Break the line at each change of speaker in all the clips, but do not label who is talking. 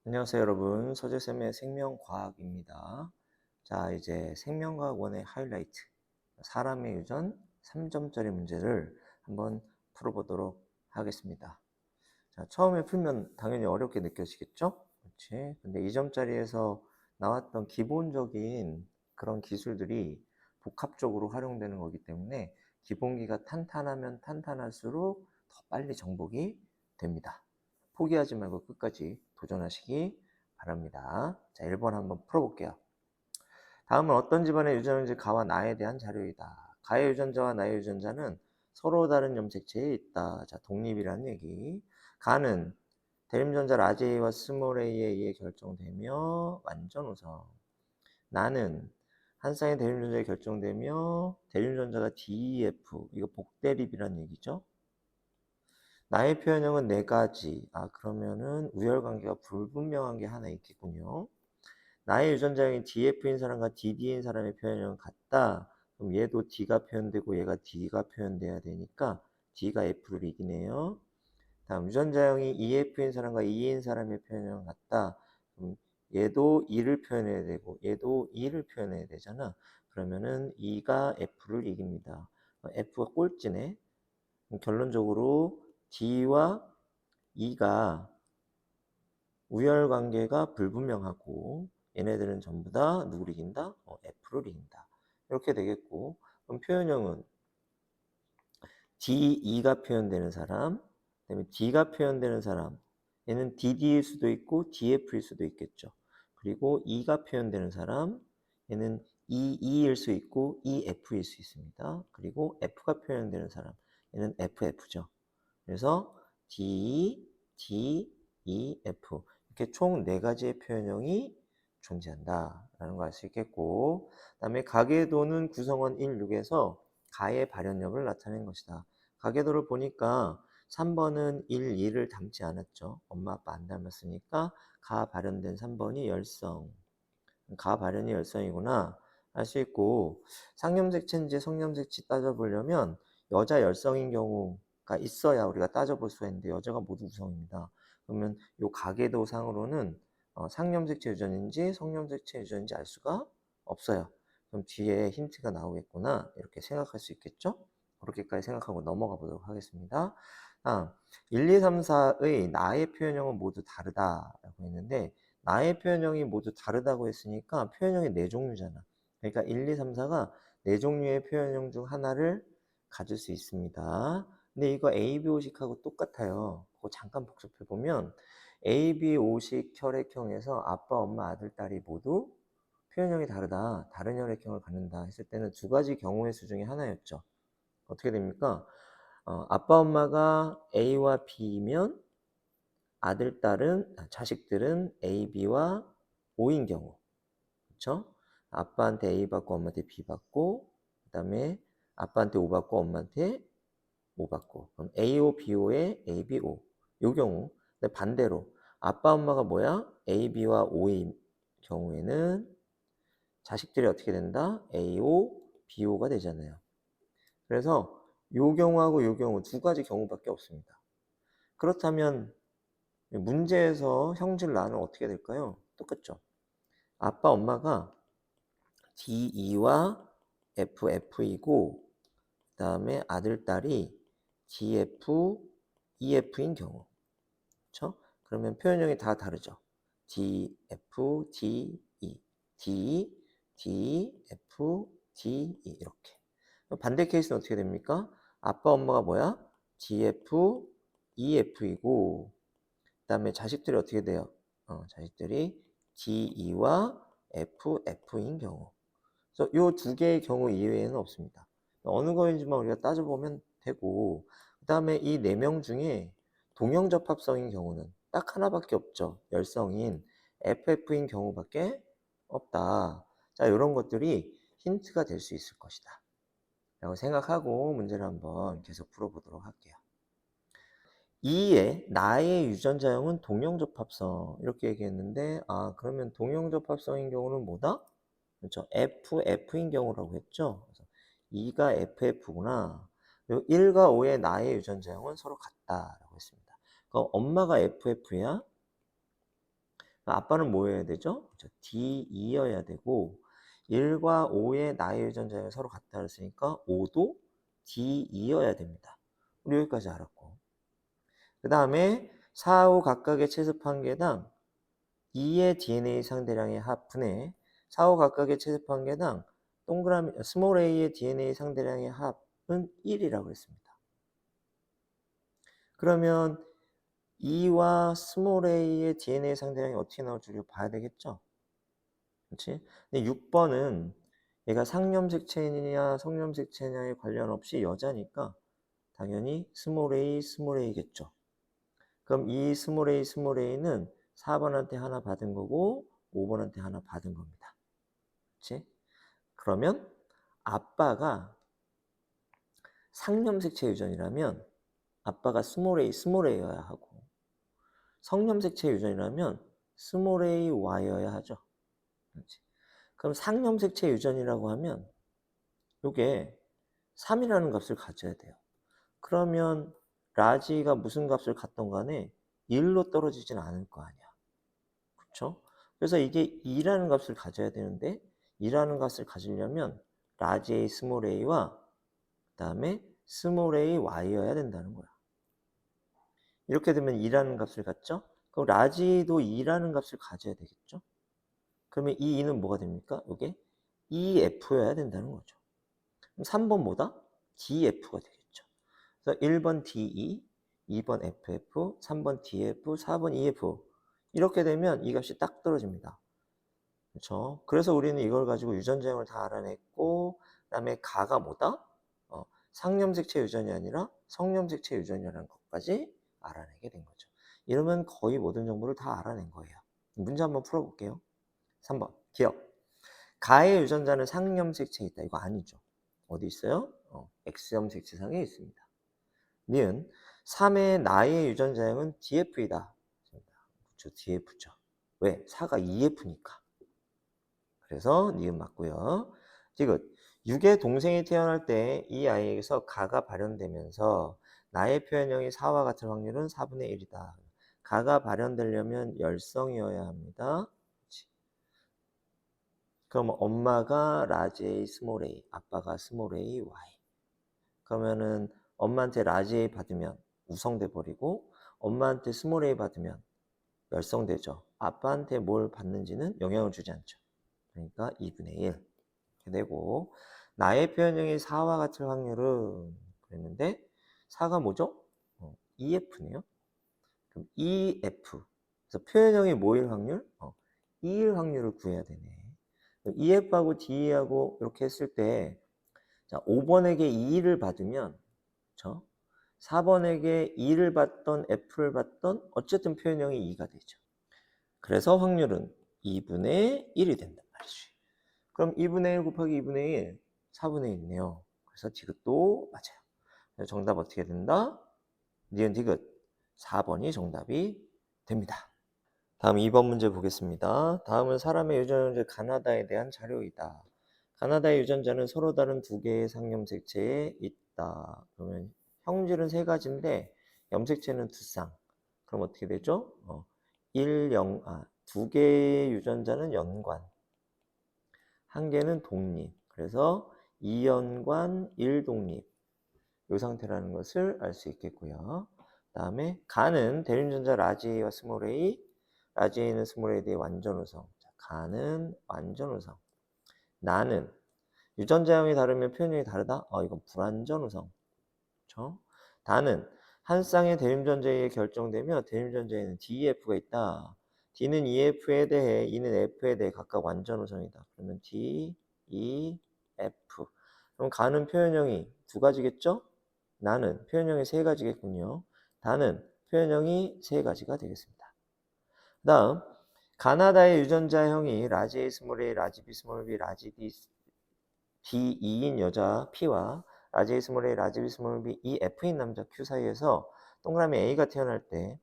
안녕하세요, 여러분. 서재쌤의 생명과학입니다. 자, 이제 생명과학 원의 하이라이트, 사람의 유전 3점짜리 문제를 한번 풀어보도록 하겠습니다. 자, 처음에 풀면 당연히 어렵게 느껴지겠죠? 그렇지? 근데 2점짜리에서 나왔던 기본적인 그런 기술들이 복합적으로 활용되는 거기 때문에 기본기가 탄탄하면 탄탄할수록 더 빨리 정복이 됩니다. 포기하지 말고 끝까지 도전하시기 바랍니다. 자, 1번 한번 풀어볼게요. 다음은 어떤 집안의 유전인지 가와 나에 대한 자료이다. 가의 유전자와 나의 유전자는 서로 다른 염색체에 있다. 자, 독립이라는 얘기. 가는 대림전자 라지 A와 스몰 a에 의해 결정되며 완전 우성. 나는 한 쌍의 대림전자에 결정되며 대림전자가 DEF, 이거 복대립이라는 얘기죠. 나의 표현형은 네 가지. 그러면은 우열관계가 불분명한 게 하나 있겠군요. 나의 유전자형이 DF인 사람과 DD인 사람의 표현형은 같다. 그럼 얘도 D가 표현되고 얘가 D가 표현돼야 되니까 D가 F를 이기네요. 다음 유전자형이 EF인 사람과 E인 사람의 표현형은 같다. 그럼 얘도 E를 표현해야 되고 얘도 E를 표현해야 되잖아. 그러면은 E가 F를 이깁니다. F가 꼴찌네. 결론적으로 D와 E가 우열관계가 불분명하고 얘네들은 전부 다 누구를 이긴다? F를 이긴다. 이렇게 되겠고, 그럼 표현형은 DE가 표현되는 사람, 그다음에 D가 표현되는 사람, 얘는 DD일 수도 있고 DF일 수도 있겠죠. 그리고 E가 표현되는 사람, 얘는 EE일 수 있고 EF일 수 있습니다. 그리고 F가 표현되는 사람, 얘는 FF죠. 그래서 D, D, E, F 이렇게 총 4가지의 표현형이 존재한다라는 걸 알 수 있겠고, 그 다음에 가계도는 구성원 1, 6에서 가의 발현력을 나타낸 것이다. 가계도를 보니까 3번은 1, 2를 닮지 않았죠. 엄마, 아빠 안 닮았으니까 가 발현된 3번이 열성. 가 발현이 열성이구나 알 수 있고, 상염색체인지 성염색체 따져보려면 여자 열성인 경우가 있어야 우리가 따져볼 수가 있는데 여자가 모두 우성입니다. 그러면 요 가계도 상으로는 상염색체 유전인지 성염색체 유전인지 알 수가 없어요. 그럼 뒤에 힌트가 나오겠구나 이렇게 생각할 수 있겠죠? 그렇게까지 생각하고 넘어가 보도록 하겠습니다. 1, 2, 3, 4의 나의 표현형은 모두 다르다라고 했는데 나의 표현형이 모두 다르다고 했으니까 표현형이 4종류잖아. 그러니까 1, 2, 3, 4가 4종류의 표현형 중 하나를 가질 수 있습니다. 근데 이거 ABO식하고 똑같아요. 그거 잠깐 복습해보면 ABO식 혈액형에서 아빠, 엄마, 아들, 딸이 모두 표현형이 다르다. 다른 혈액형을 갖는다 했을 때는 2가지 경우의 수 중에 하나였죠. 어떻게 됩니까? 아빠, 엄마가 A와 B이면 아들, 딸은, 자식들은 A, B와 O인 경우. 그쵸? 아빠한테 A 받고 엄마한테 B 받고, 그 다음에 아빠한테 O 받고 엄마한테 O 받고. 그럼 AO, BO에 A, B, O. 요 경우. 근데 반대로 아빠, 엄마가 뭐야? A, B와 O인 경우에는 자식들이 어떻게 된다? AO, BO가 되잖아요. 그래서 요 경우하고 요 경우 2가지 경우밖에 없습니다. 그렇다면 문제에서 형질 나누면 어떻게 될까요? 똑같죠. 아빠, 엄마가 DE와 FF이고 그 다음에 아들, 딸이 DF, EF인 경우. 그렇죠? 그러면 표현형이 다 다르죠. DF, DE, D, DF, DE 이렇게. 반대 케이스는 어떻게 됩니까? 아빠, 엄마가 뭐야? DF, EF이고 그 다음에 자식들이 어떻게 돼요? 자식들이 DE와 FF인 경우. 그래서 이 2개의 경우 이외에는 없습니다. 어느 거인지만 우리가 따져보면 되고, 그 다음에 이 4명 중에 동형접합성인 경우는 딱 하나밖에 없죠. 열성인 FF인 경우밖에 없다. 자, 이런 것들이 힌트가 될 수 있을 것이다. 라고 생각하고 문제를 한번 계속 풀어보도록 할게요. 2에 나의 유전자형은 동형접합성 이렇게 얘기했는데 그러면 동형접합성인 경우는 뭐다? 그렇죠. FF인 경우라고 했죠. 그래서 2가 FF구나. 1과 5의 나의 유전자형은 서로 같다라고 했습니다. 그럼 엄마가 FF야? 아빠는 뭐여야 되죠? D2여야 되고 1과 5의 나의 유전자가 서로 같다 그랬으니까 5도 D2여야 됩니다. 우리 여기까지 알았고 그 다음에 4, 5 각각의 채습 한 개당 2의 DNA 상대량의 합분에 4, 5 각각의 채습 한 개당 동그라미 스몰 a의 DNA 상대량의 합은 1이라고 했습니다. 그러면 2와 스몰 a의 DNA 상대량이 어떻게 나올지 우리가 봐야 되겠죠? 그렇지? 근데 6번은 얘가 상념색체냐 성념색체냐에 관련 없이 여자니까 당연히 스몰 a겠죠. 그럼 이 스몰 a는 4번한테 하나 받은 거고 5번한테 하나 받은 겁니다. 그렇지? 그러면 아빠가 상념색체 유전이라면 아빠가 스몰 a여야 하고 성념색체 유전이라면 스몰 ay여야 하죠. 그렇지? 그럼 상념색체 유전이라고 하면 이게 3이라는 값을 가져야 돼요. 그러면 라지가 무슨 값을 갖던 간에 1로 떨어지진 않을 거 아니야. 그렇죠? 그래서 이게 2라는 값을 가져야 되는데 2라는 값을 가지려면 라지 A, 스몰 a와 그다음에 스몰 a y여야 된다는 거야. 이렇게 되면 2라는 값을 갖죠? 그럼 라지도 2라는 값을 가져야 되겠죠? 그러면 이 2는 뭐가 됩니까? 이게 EF여야 된다는 거죠. 그럼 3번 뭐다? DF가 되겠죠. 그래서 1번 DE, 2번 FF, 3번 DF, 4번 EF. 이렇게 되면 이 값이 딱 떨어집니다. 그렇죠? 그래서 우리는 이걸 가지고 유전자형을 다 알아냈고, 그다음에 가가 뭐다? 상념색체 유전이 아니라 성념색체 유전이라는 것까지 알아내게 된 거죠. 이러면 거의 모든 정보를 다 알아낸 거예요. 문제 한번 풀어볼게요. 3번 기억. 가의 유전자는 상념색체에 있다. 이거 아니죠. 어디 있어요? X염 색채상에 있습니다. 니은 3의 나의 유전자형은 DF이다. 그렇죠. DF죠. 왜? 4가 EF니까. 그래서 니은 맞고요. 디귿 6의 동생이 태어날 때 이 아이에게서 가가 발현되면서 나의 표현형이 4와 같을 확률은 4분의 1이다. 가가 발현되려면 열성이어야 합니다. 그럼 엄마가 라지 A, 스몰 a, 아빠가 스몰 a, y. 그러면은 엄마한테 라지 A 받으면 우성돼 버리고 엄마한테 스몰 a 받으면 열성되죠. 아빠한테 뭘 받는지는 영향을 주지 않죠. 그러니까 2분의 1 이렇게 되고 나의 표현형이 4와 같을 확률은 그랬는데 4가 뭐죠? EF네요. 그럼 EF. 그래서 표현형이 뭐일 확률? 2일 확률을 구해야 되네. EF하고 DE하고 이렇게 했을 때 자, 5번에게 2를 받으면 그렇죠? 4번에게 2를 받던 F를 받던 어쨌든 표현형이 2가 되죠. 그래서 확률은 2분의 1이 된단 말이지. 그럼 2분의 1 곱하기 2분의 1, 4분의 1이네요. 그래서 디귿도 맞아요. 그래서 정답 어떻게 된다? 니은 디귿 4번이 정답이 됩니다. 다음 2번 문제 보겠습니다. 다음은 사람의 유전자 가나다에 대한 자료이다. 가나다의 유전자는 서로 다른 두 개의 상염색체에 있다. 그러면 형질은 세 가지인데 염색체는 두 쌍. 그럼 어떻게 되죠? 두 개의 유전자는 연관, 한 개는 독립. 그래서 2연관 1독립. 이 상태라는 것을 알 수 있겠고요. 다음에 가는 대유전자 라지 A와 스몰 a, 라지 A는 스몰 A에 대해 완전 우성. 자, 가는 완전 우성. 나는 유전자형이 다르면 표현형이 다르다? 이건 불완전 우성. 그렇죠? 다는 한 쌍의 대유전자에 의해 결정되며 대유전자에는 DEF가 있다. D는 EF에 대해, E는 F에 대해 각각 완전 우성이다. 그러면 D, E, F. 그럼 가는 표현형이 두 가지겠죠? 나는 표현형이 세 가지겠군요. 다는 표현형이 세 가지가 되겠습니다. 그 다음 가나다의 유전자형이 라지 A 스몰 a, 라지 B 스몰 b, 라지 D, D2인 여자 P와 라지 A 스몰 a, 라지 B 스몰 b, E F인 남자 Q 사이에서 동그라미 A가 태어날 때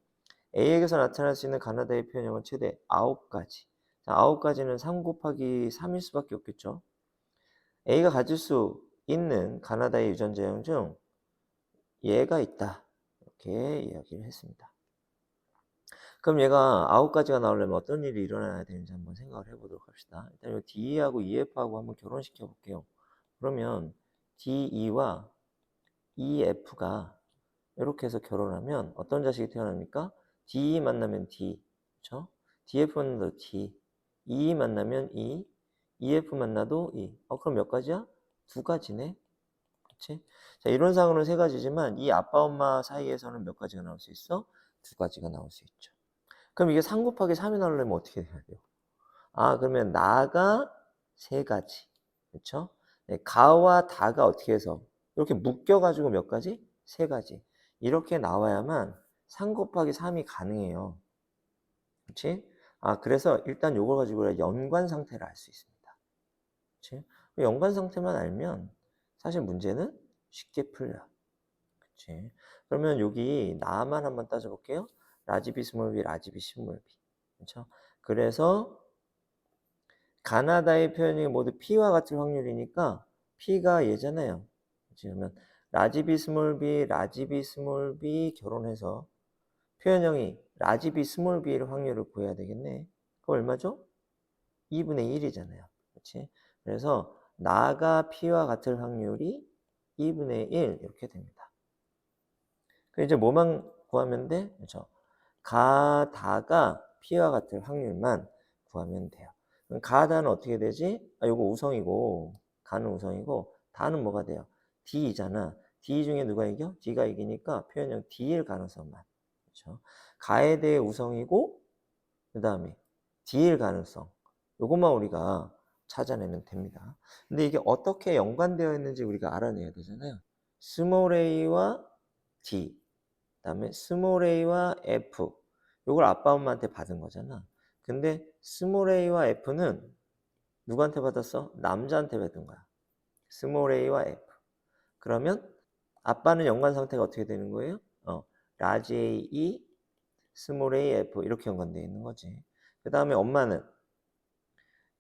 A에게서 나타날 수 있는 가나다의 표현형은 최대 9가지. 자, 9가지는 3 곱하기 3일 수밖에 없겠죠. A가 가질 수 있는 가나다의 유전자형 중 얘가 있다. 이렇게 이야기를 했습니다. 그럼 얘가 9가지가 나오려면 어떤 일이 일어나야 되는지 한번 생각을 해보도록 합시다. 일단 이 DE하고 EF하고 한번 결혼시켜 볼게요. 그러면 DE와 EF가 이렇게 해서 결혼하면 어떤 자식이 태어납니까? DE 만나면 D, 그렇죠? DF 만나도 D, E 만나면 E, EF 만나도 E. 그럼 몇 가지야? 2가지네. 그렇지? 자, 이론상으로는 3가지지만 이 아빠 엄마 사이에서는 몇 가지가 나올 수 있어? 2가지가 나올 수 있죠. 그럼 이게 3 곱하기 3이 나오려면 어떻게 해야 돼요? 그러면 나가 3가지. 그렇죠? 네, 가와 다가 어떻게 해서 이렇게 묶여가지고 몇 가지? 3가지. 이렇게 나와야만 3 곱하기 3이 가능해요. 그렇지? 그래서 일단 요걸 가지고 연관 상태를 알 수 있습니다. 그렇지? 연관 상태만 알면 사실 문제는 쉽게 풀려. 그렇지? 그러면 여기 나만 한번 따져볼게요. 라지 B 스몰 b, 라지 B 스몰 b. 그렇죠? 그래서 가나다의 표현이 모두 P와 같은 확률이니까 P가 얘잖아요. 그러면 라지 B 스몰 b, 라지 B 스몰 b 결혼해서 표현형이 라지 B 스몰 b의 확률을 구해야 되겠네. 그거 얼마죠? 2분의 1이잖아요. 그렇지? 그래서 나가 P와 같을 확률이 2분의 1 이렇게 됩니다. 그 이제 뭐만 구하면 돼? 그렇죠? 가다가 P와 같을 확률만 구하면 돼요. 그럼 가다는 어떻게 되지? 요거 우성이고 가는 우성이고 다는 뭐가 돼요? D이잖아. D 중에 누가 이겨? D가 이기니까 표현형 D일 가능성만. 그렇죠? 가에 대해 우성이고 그 다음에 D일 가능성. 요것만 우리가 찾아내면 됩니다. 근데 이게 어떻게 연관되어 있는지 우리가 알아내야 되잖아요. 스몰 a와 D, 그 다음에 스몰 a와 F. 요걸 아빠 엄마한테 받은 거잖아. 근데 스몰 a와 F는 누구한테 받았어? 남자한테 받은 거야. 스몰 a와 F. 그러면 아빠는 연관 상태가 어떻게 되는 거예요? 라지 A, 스몰 a, F 이렇게 연관되어 있는 거지. 그 다음에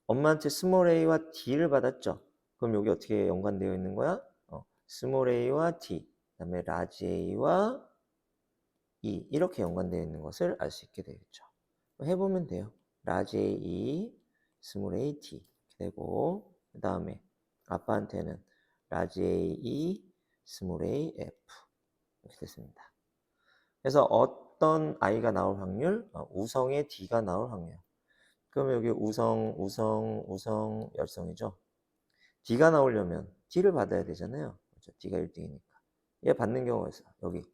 엄마한테 스몰 a와 D를 받았죠. 그럼 여기 어떻게 연관되어 있는 거야? 스몰 a와 D, 그 다음에 라지 A와 E 이렇게 연관되어 있는 것을 알 수 있게 되겠죠. 해보면 돼요. 라지 A, 스몰 a, T 이렇게 되고 그 다음에 아빠한테는 라지 A, 스몰 a, F 이렇게 됐습니다. 그래서 어떤 아이가 나올 확률? 우성의 D가 나올 확률. 그러면 여기 우성, 열성이죠. D가 나오려면 D를 받아야 되잖아요. 그렇죠? D가 1등이니까. 얘 받는 경우가 있어. 여기.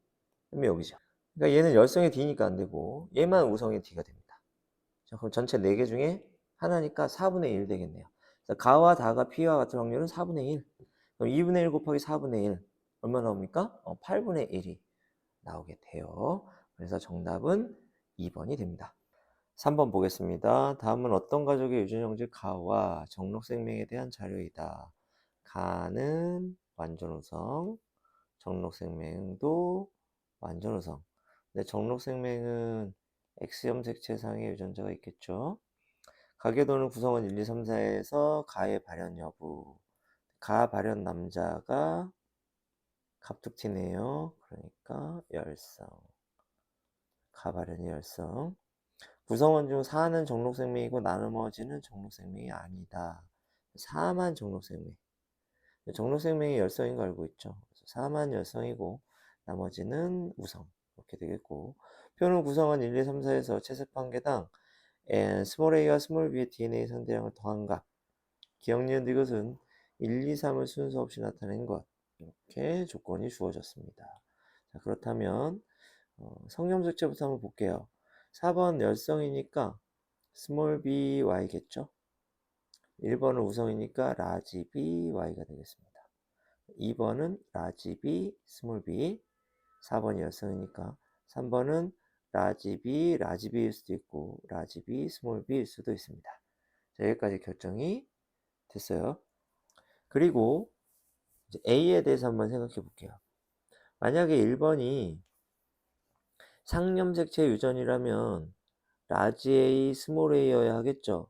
그러면 여기죠. 그러니까 얘는 열성의 D니까 안 되고 얘만 우성의 D가 됩니다. 자, 그럼 전체 4개 중에 하나니까 4분의 1 되겠네요. 가와 다가 P와 같은 확률은 4분의 1. 그럼 2분의 1 곱하기 4분의 1. 얼마 나옵니까? 8분의 1이 나오게 돼요. 그래서 정답은 2번이 됩니다. 3번 보겠습니다. 다음은 어떤 가족의 유전형질 가와 정록생명에 대한 자료이다. 가는 완전우성, 정록생명도 완전우성. 근데 정록생명은 X염색체상의 유전자가 있겠죠. 가계도는 구성원 1, 2, 3, 4에서 가의 발현 여부. 가 발현 남자가 갑툭튀네요. 그러니까 열성. 가 발현이 열성. 구성원 중 4는 정록생명이고 나머지는 정록생명이 아니다. 4만 정록생명. 정록생명이 열성인 거 알고 있죠. 4만 열성이고 나머지는 우성. 이렇게 되겠고 표는 구성원 1, 2, 3, 4에서 채색 한 개당 스몰 a와 스몰 b의 DNA 상대량을 더한 값. 기억 니은 이것은 1, 2, 3을 순서 없이 나타낸 것. 이렇게 조건이 주어졌습니다. 자, 그렇다면 성염색체부터 한번 볼게요. 4번 열성이니까 스몰 by겠죠. 1번은 우성이니까 라지 by가 되겠습니다. 2번은 라지 b 스몰 b, 4번이 열성이니까 3번은 라지 b 라지 b일 수도 있고 라지 b 스몰 b일 수도 있습니다. 자, 여기까지 결정이 됐어요. 그리고 이제 A에 대해서 한번 생각해 볼게요. 만약에 1번이 상염색체 유전이라면 라지 A, 스몰 a여야 하겠죠.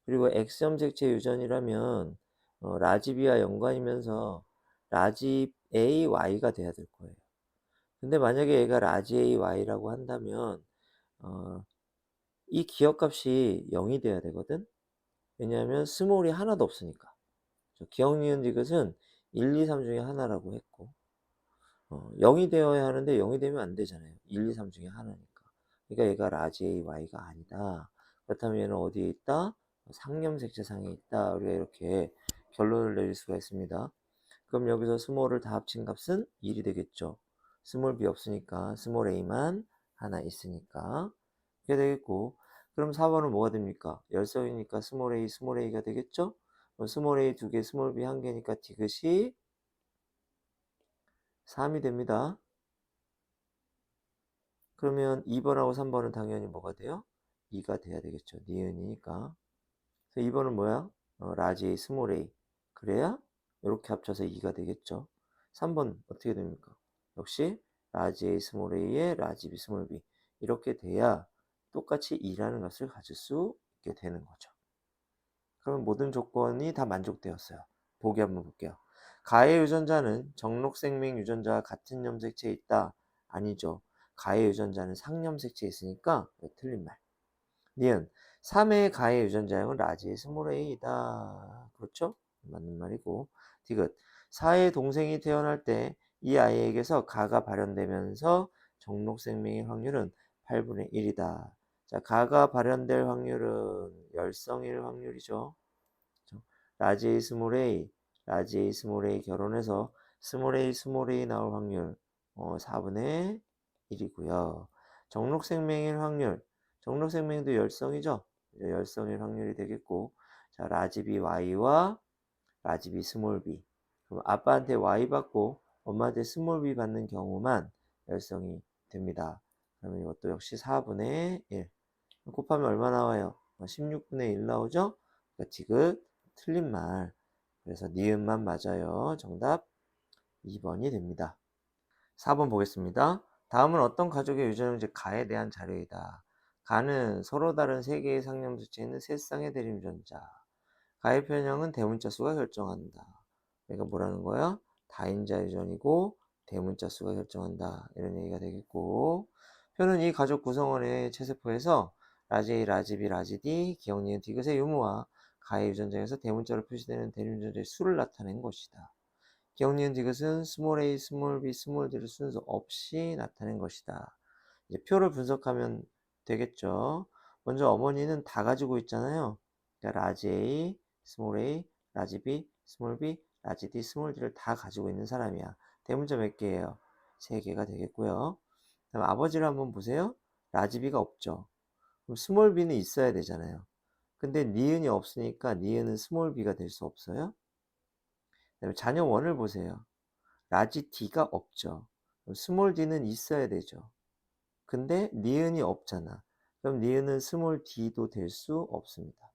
그리고 X염색체 유전이라면 라지 B와 연관이면서 라지 A, Y가 돼야 될 거예요. 근데 만약에 얘가 라지 A, Y라고 한다면 이 기억값이 0이 돼야 되거든. 왜냐하면 스몰이 하나도 없으니까. 기억, 니은, 디귿은 1, 2, 3 중에 하나라고 했고 0이 되어야 하는데 0이 되면 안 되잖아요. 1, 2, 3 중에 하나니까. 그러니까 얘가 라지 A, Y가 아니다. 그렇다면 얘는 어디에 있다? 상념색채상에 있다. 우리가 이렇게 결론을 내릴 수가 있습니다. 그럼 여기서 스몰을 다 합친 값은 1이 되겠죠. 스몰 B 없으니까 스몰 A만 하나 있으니까 그게 되겠고, 그럼 4번은 뭐가 됩니까? 열성이니까 스몰 A가 되겠죠? 스몰 A 2개, 스몰 B 1개니까 디귿이 3이 됩니다. 그러면 2번하고 3번은 당연히 뭐가 돼요? 2가 돼야 되겠죠. 니은이니까. 그래서 2번은 뭐야? 라지 A, 스몰 A. 그래야 이렇게 합쳐서 2가 되겠죠. 3번 어떻게 됩니까? 역시 라지 A, 스몰 A에 라지 B, 스몰 B. 이렇게 돼야 똑같이 2라는 값을 가질 수 있게 되는 거죠. 그러면 모든 조건이 다 만족되었어요. 보기 한번 볼게요. 가해 유전자는 정록생명 유전자와 같은 염색체에 있다. 아니죠. 가해 유전자는 상염색체에 있으니까 틀린 말. 니은 3의 가해 유전자형은 라지 스몰 a이다. 그렇죠? 맞는 말이고. 디귿 4의 동생이 태어날 때 이 아이에게서 가가 발현되면서 정록생명의 확률은 8분의 1이다. 자, 가가 발현될 확률은 열성일 확률이죠. 라지 A 스몰 A, 라지 A 스몰 A 결혼해서 스몰 A 나올 확률 4분의 1이고요. 정록생명일 확률, 정록생명도 열성이죠. 열성일 확률이 되겠고, 자 라지 B Y와 라지 B 스몰 B. 그럼 아빠한테 Y 받고 엄마한테 스몰 B 받는 경우만 열성이 됩니다. 그러면 이것도 역시 4분의 1. 곱하면 얼마 나와요? 16분의 1 나오죠? 그러니까 지금 틀린 말. 그래서 니은만 맞아요. 정답 2번이 됩니다. 4번 보겠습니다. 다음은 어떤 가족의 유전형제 가에 대한 자료이다. 가는 서로 다른 세 개의 상념수치에 있는 세 쌍의 대립유전자. 가의 편형은 대문자 수가 결정한다. 그러니까 뭐라는 거야? 다인자 유전이고 대문자 수가 결정한다. 이런 얘기가 되겠고, 표는 이 가족 구성원의 체세포에서 라지 A, 라지 B, 라지 D, 기억, 니은, 디귿의 유무와 가의 유전자에서 대문자로 표시되는 대립유전자의 수를 나타낸 것이다. 기억, 니은, 디귿은 스몰 a, 스몰 b, 스몰 d를 순서 없이 나타낸 것이다. 이제 표를 분석하면 되겠죠. 먼저 어머니는 다 가지고 있잖아요. 그러니까 라지 A, 라지 B, 라지 D, 스몰 D를 다 가지고 있는 사람이야. 대문자 몇 개예요? 3개가 되겠고요. 그다음 아버지를 한번 보세요. 라지 B가 없죠. 그럼 스몰 b는 있어야 되잖아요. 근데 니은이 없으니까 니은은 스몰 b가 될 수 없어요. 그다음에 자녀 원을 보세요. 라지 D가 없죠. 스몰 D는 있어야 되죠. 근데 니은이 없잖아. 그럼 니은은 스몰 D도 될 수 없습니다.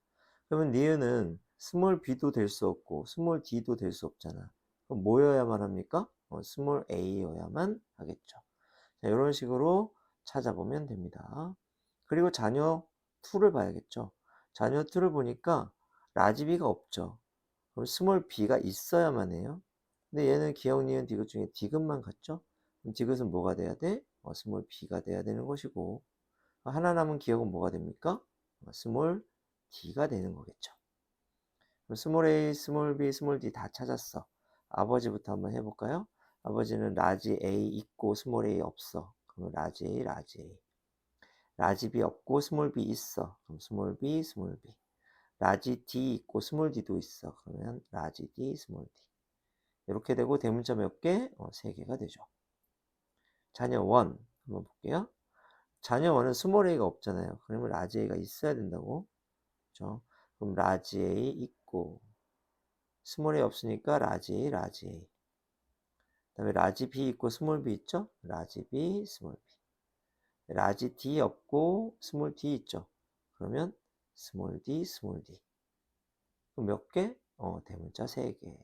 그러면 니은은 스몰 B도 될 수 없고 스몰 D도 될 수 없잖아. 그럼 뭐여야만 합니까? 스몰 A여야만 하겠죠. 자, 이런 식으로 찾아보면 됩니다. 그리고 자녀 2를 봐야겠죠. 자녀 2를 보니까 라지 B가 없죠. 그럼 스몰 b가 있어야만 해요. 근데 얘는 기억, 니은, 디귿 중에 디귿만 같죠? 그럼 디귿은 뭐가 돼야 돼? 스몰 b가 돼야 되는 것이고, 하나 남은 기억은 뭐가 됩니까? 스몰 d가 되는 거겠죠. 그럼 스몰 a, 스몰 b, 스몰 d 다 찾았어. 아버지부터 한번 해볼까요? 아버지는 라지 a 있고 스몰 a 없어. 그럼 라지 a, 라지 a. 라지 b 없고 스몰 b 있어. 그럼 스몰 b, 스몰 b. 라지 D 있고 스몰 D도 있어. 그러면 라지 D, 스몰 D. 이렇게 되고 대문자 몇 개? 3개가 되죠. 자녀 1 한번 볼게요. 자녀 1은 스몰 a가 없잖아요. 그러면 라지 a가 있어야 된다고. 그렇죠? 그럼 라지 a 있고 스몰 a 없으니까 라지 a, 라지 a. 그다음에 라지 b 있고 스몰 b 있죠? 라지 b, 스몰 b. 라지 d 없고 스몰 d 있죠? 그러면 스몰 d, 스몰 d. 그럼 몇 개? 대문자 3개.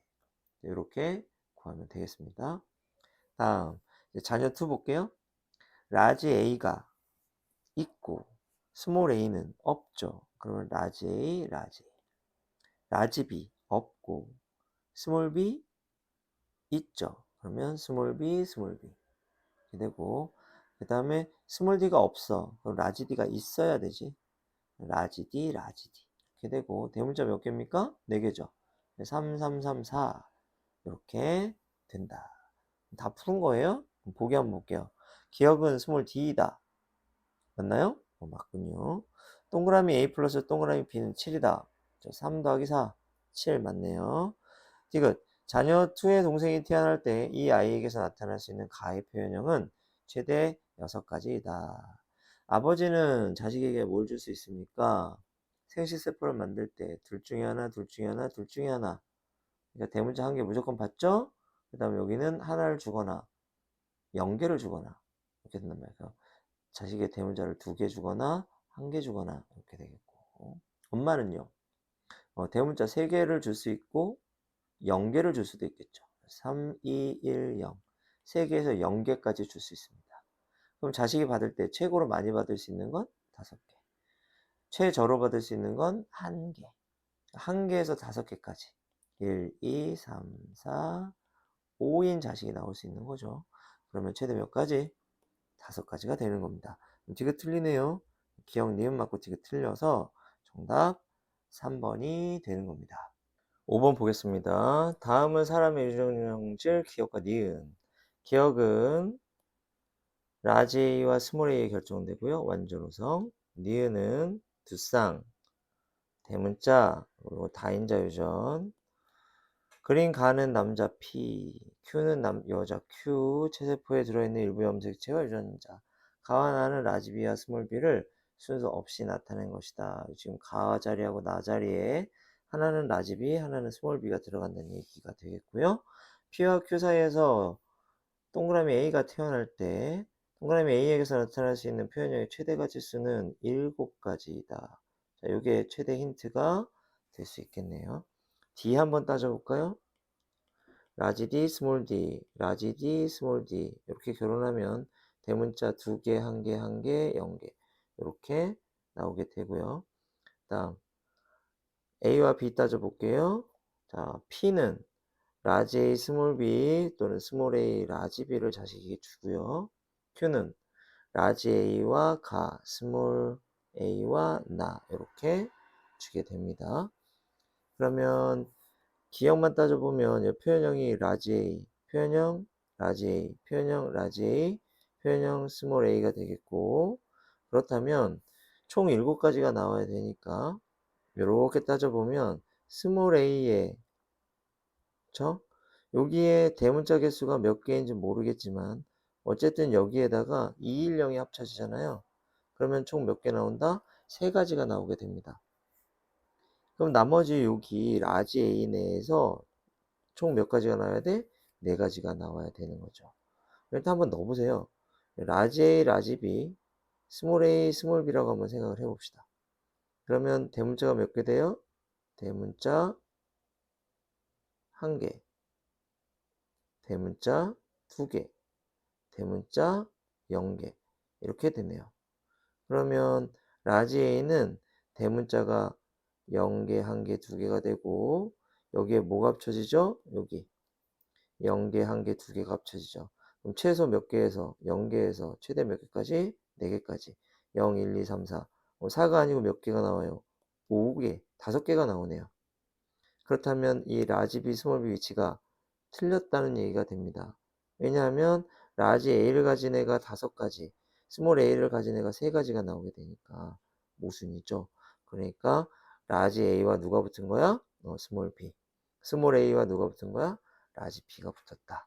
이렇게 구하면 되겠습니다. 다음 자녀 2 볼게요. 라지 A가 있고 스몰 a는 없죠. 그러면 라지 A, 라지 A. 라지 B 없고 스몰 b 있죠. 그러면 스몰 b, 스몰 b 이렇게 되고, 그 다음에 스몰 d가 없어. 그럼 라지 d가 있어야 되지. 라지 D, 라지 D. 이렇게 되고, 대문자 몇 개입니까? 4개죠. 3, 3, 3, 4. 이렇게 된다. 다 푸는 거예요? 보기 한번 볼게요. 기억은 스몰 d이다. 맞나요? 맞군요. 동그라미 a 플러스 동그라미 b는 7이다. 3 더하기 4, 7 맞네요. 디귿. 자녀 2의 동생이 태어날 때 이 아이에게서 나타날 수 있는 가의 표현형은 최대 6가지이다. 아버지는 자식에게 뭘 줄 수 있습니까? 생식세포를 만들 때 둘 중에 하나, 둘 중에 하나, 둘 중에 하나. 그러니까 대문자 한 개 무조건 받죠? 그 다음에 여기는 하나를 주거나 0개를 주거나 이렇게 된단 말이에요. 자식의 대문자를 2개 주거나 1개 주거나 이렇게 되겠고, 엄마는요 대문자 3개를 줄 수 있고 0개를 줄 수도 있겠죠. 3, 2, 1, 0 3개에서 0개까지 줄 수 있습니다. 그럼 자식이 받을 때 최고로 많이 받을 수 있는 건 5개, 최저로 받을 수 있는 건 1개, 1개에서 5개까지 1, 2, 3, 4, 5인 자식이 나올 수 있는 거죠. 그러면 최대 몇 가지? 5가지가 되는 겁니다. 디귿 틀리네요. 기억 니은 맞고 디귿 틀려서 정답 3번이 되는 겁니다. 5번 보겠습니다. 다음은 사람의 유전형질 기억과 니은. 기억은 라지 A와 스몰 A에 결정되고요. 완전우성. 니은은 두쌍, 대문자, 그리고 다인자 유전. 그린 가는 남자 P, Q는 여자 Q, 체세포에 들어있는 일부 염색체가 유전자. 가와 나는 라지 B와 스몰 B를 순서 없이 나타낸 것이다. 지금 가 자리하고 나 자리에 하나는 라지 B, 하나는 스몰 B가 들어간다는 얘기가 되겠고요. P와 Q 사이에서 동그라미 A가 태어날 때 동그라미 A에게서 나타날 수 있는 표현형의 최대 가지수는 7가지이다. 자, 이게 최대 힌트가 될 수 있겠네요. D 한번 따져볼까요? 라지 D, 스몰 d, 라지 D, 스몰 d 이렇게 결혼하면 대문자 2개, 1개, 1개, 0개 이렇게 나오게 되고요. 다음 A와 B 따져볼게요. 자, P는 라지 A, 스몰 b 또는 스몰 a, 라지 b를 자식에게 주고요. Q는 라지 A와 가, 스몰 a와 나 이렇게 주게 됩니다. 그러면 기억만 따져보면 이 표현형이 라지 A, 표현형 라지 A, 표현형 라지 A, 표현형 스몰 a가 되겠고, 그렇다면 총 7가지가 나와야 되니까 이렇게 따져보면 스몰 a에 여기에 대문자 개수가 몇 개인지 모르겠지만 어쨌든 여기에다가 210이 합쳐지잖아요. 그러면 총 몇 개 나온다? 3가지가 나오게 됩니다. 그럼 나머지 여기 라지 A 내에서 총 몇 가지가 나와야 돼? 4가지가 나와야 되는 거죠. 일단 한번 넣어보세요. 라지 A, 라지 B, 스몰 a, 스몰 b라고 한번 생각을 해봅시다. 그러면 대문자가 몇 개 돼요? 대문자 1개, 대문자 2개, 대문자 0개 이렇게 되네요. 그러면 라지 A는 대문자가 0개, 1개, 2개가 되고 여기에 뭐가 합쳐지죠? 여기 0개, 1개, 2개가 합쳐지죠. 그럼 최소 몇 개에서 0개에서 최대 몇 개까지? 4개까지. 0, 1, 2, 3, 4. 4가 아니고 몇 개가 나와요? 5개, 5개가 나오네요. 그렇다면 이 라지 B, 스몰 B 위치가 틀렸다는 얘기가 됩니다. 왜냐하면 라지 A를 가진 애가 5가지, 스몰 A를 가진 애가 3가지가 나오게 되니까 모순이죠. 그러니까 라지 A와 누가 붙은 거야? 스몰 B. 스몰 A와 누가 붙은 거야? 라지 B가 붙었다.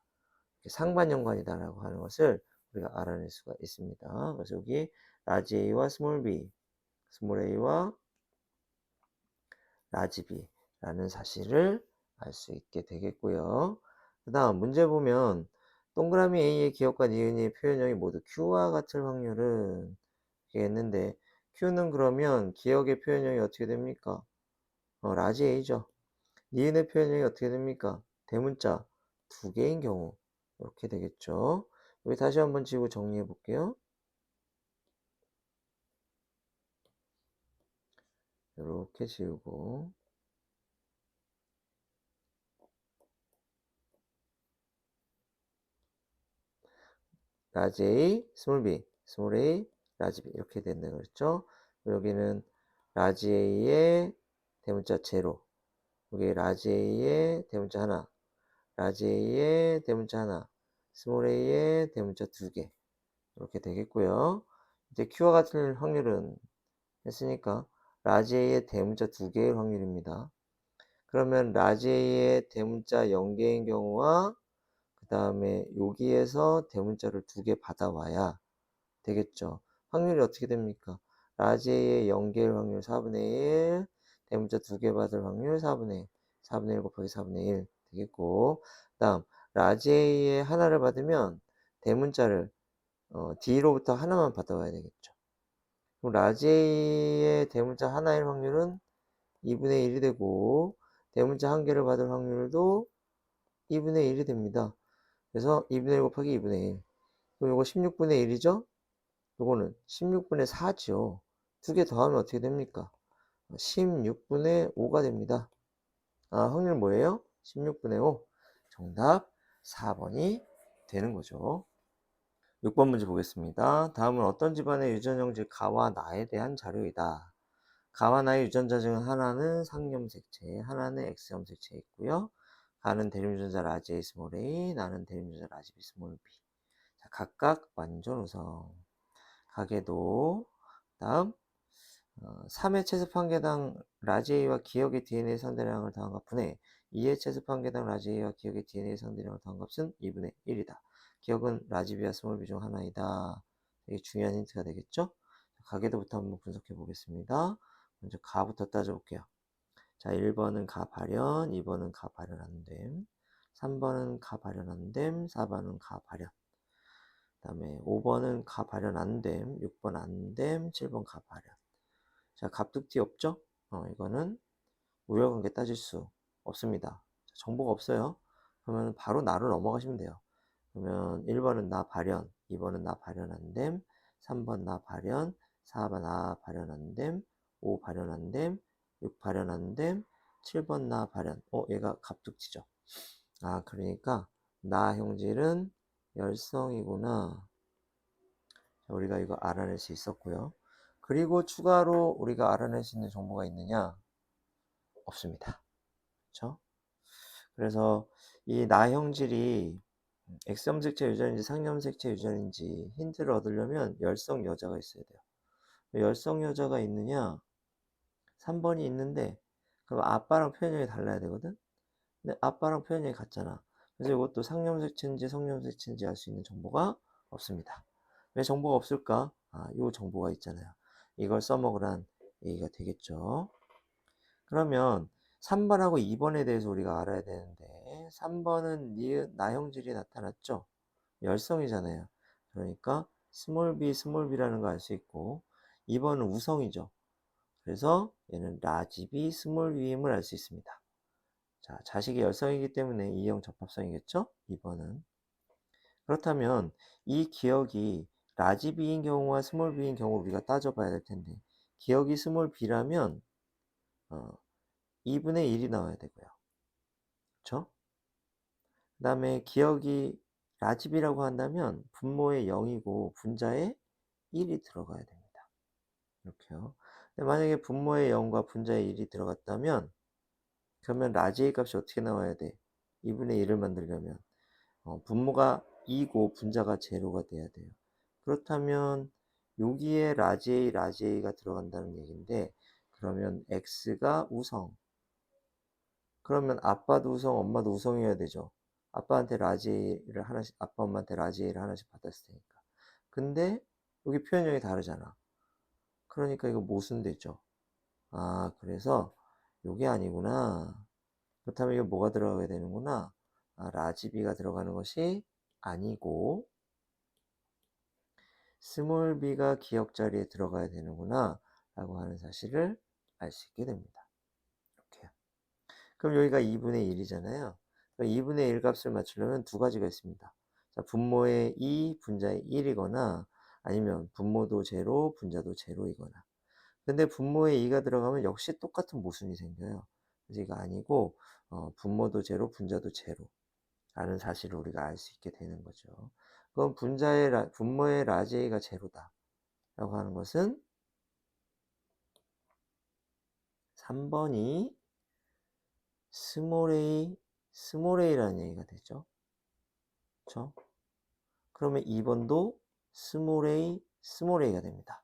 상반연관이다라고 하는 것을 우리가 알아낼 수가 있습니다. 그래서 여기 라지 A와 스몰 B, 스몰 A와 라지 B라는 사실을 알 수 있게 되겠고요. 그 다음 문제 보면 동그라미 A의 기억과 니은의 표현형이 모두 Q와 같을 확률은 이렇게 했는데 Q는 그러면 기억의 표현형이 어떻게 됩니까? 라지 A죠. 니은의 표현형이 어떻게 됩니까? 대문자 2개인 경우 이렇게 되겠죠. 여기 다시 한번 지우고 정리해 볼게요. 이렇게 지우고 라지 A, 스몰 b, 스몰 a, 라지 b 이렇게 된다 그랬죠. 여기는 라지 A의 대문자 제로, 여기 라지 A의 대문자 하나, 라지 A의 대문자 하나, 스몰 a의 대문자 2개 이렇게 되겠고요. 이제 Q와 같은 확률은 했으니까 라지 A의 대문자 2개일 확률입니다. 그러면 라지 A의 대문자 0개인 경우와 그 다음에 여기에서 대문자를 2개 받아와야 되겠죠. 확률이 어떻게 됩니까? 라지 A의 0개일 확률 4분의 1, 대문자 2개 받을 확률 4분의 1, 4분의 1 곱하기 4분의 1 되겠고, 그 다음 라지 A의 하나를 받으면 대문자를 D로부터 하나만 받아와야 되겠죠. 그럼 라지 A의 대문자 하나일 확률은 2분의 1이 되고, 대문자 한 개를 받을 확률도 2분의 1이 됩니다. 그래서 2분의 1 곱하기 2분의 1. 그럼 이거 16분의 1이죠? 요거는 16분의 4죠. 두 개 더하면 어떻게 됩니까? 16분의 5가 됩니다. 확률 뭐예요? 16분의 5. 정답 4번이 되는 거죠. 6번 문제 보겠습니다. 다음은 어떤 집안의 유전형질 가와 나에 대한 자료이다. 가와 나의 유전자 중 하나는 상염색체, 하나는 X염색체에 있고요. 가는 대립유전자 라지 A 스몰 a, 나는 대립유전자 라지 B 스몰 b. 자, 각각 완전 우성. 가계도 다음 3의 채습 한 개당 라지 A와 기억의 DNA 상대량을 더한 값분의 2의 채습 한 개당 라지 A와 기억의 DNA 상대량을 더한 값은 2분의 1이다. 기억은 라지 B와 스몰 b 중 하나이다. 되게 중요한 힌트가 되겠죠? 가계도부터 한번 분석해 보겠습니다. 먼저 가부터 따져볼게요. 자, 1번은 가 발현, 2번은 가 발현 안 됨, 3번은 가 발현 안 됨, 4번은 가 발현. 그 다음에 5번은 가 발현 안 됨, 6번 안 됨, 7번 가 발현. 자, 갑툭튀 없죠? 이거는 우열관계 따질 수 없습니다. 자, 정보가 없어요. 그러면 바로 나로 넘어가시면 돼요. 그러면 1번은 나 발현, 2번은 나 발현 안 됨, 3번 나 발현, 4번 나 발현 안 됨, 5 발현 안 됨, 6 발현 안 됨, 7번 나 발현. 얘가 갑툭튀죠. 그러니까 나 형질은 열성이구나. 자, 우리가 이거 알아낼 수 있었고요. 그리고 추가로 우리가 알아낼 수 있는 정보가 있느냐? 없습니다. 그렇죠? 그래서 이 나형질이 X염색체 유전인지 상염색체 유전인지 힌트를 얻으려면 열성 여자가 있어야 돼요. 열성 여자가 있느냐? 3번이 있는데 그럼 아빠랑 표현형이 달라야 되거든? 근데 아빠랑 표현형이 같잖아. 그래서 이것도 상염색체인지 성염색체인지 알 수 있는 정보가 없습니다. 왜 정보가 없을까? 이 정보가 있잖아요. 이걸 써먹으란 얘기가 되겠죠. 그러면 3번하고 2번에 대해서 우리가 알아야 되는데 3번은 니은 나형질이 나타났죠. 열성이잖아요. 그러니까 스몰 b라는 거 알 수 있고 2번은 우성이죠. 그래서 얘는 라지 b 스몰 b임을 알 수 있습니다. 자, 자식이 열성이기 때문에 이형 접합성이겠죠? 2번은. 그렇다면 이 기억이 라지 b인 경우와 스몰 b인 경우 우리가 따져봐야 될 텐데 기억이 스몰 b라면 2분의 1이 나와야 되고요. 그렇죠? 그 다음에 기억이 라집이라고 한다면 분모에 0이고 분자에 1이 들어가야 됩니다. 이렇게요. 근데 만약에 분모에 0과 분자에 1이 들어갔다면 그러면 라지의 값이 어떻게 나와야 돼? 2분의 1을 만들려면 분모가 2고 분자가 제로가 돼야 돼요. 그렇다면 여기에 라지 A가 들어간다는 얘기인데 그러면 X가 우성, 그러면 아빠도 우성, 엄마도 우성이어야 되죠. 아빠한테 라지를 하나씩, 아빠 엄마한테 라지를 하나씩 받았을 테니까. 근데 여기 표현형이 다르잖아. 그러니까 이거 모순되죠. 그래서 요게 아니구나. 그렇다면 이거 뭐가 들어가게 되는구나. 라지비가 들어가는 것이 아니고 스몰 b가 기억 자리에 들어가야 되는구나 라고 하는 사실을 알 수 있게 됩니다. 이렇게요. 그럼 여기가 2분의 1이잖아요. 2분의 1 값을 맞추려면 두 가지가 있습니다. 자, 분모의 2, 분자의 1이거나 아니면 분모도 제로, 분자도 제로이거나. 근데 분모에 2가 들어가면 역시 똑같은 모순이 생겨요. 그래서 이거 아니고 분모도 제로, 분자도 제로라는 사실을 우리가 알 수 있게 되는 거죠. 그럼 분모의 라지 A가 제로다 라고 하는 것은 3번이 스몰 a, 스몰 a라는 얘기가 되죠. 그렇죠? 그러면 2번도 스몰 a, 스몰 a가 됩니다.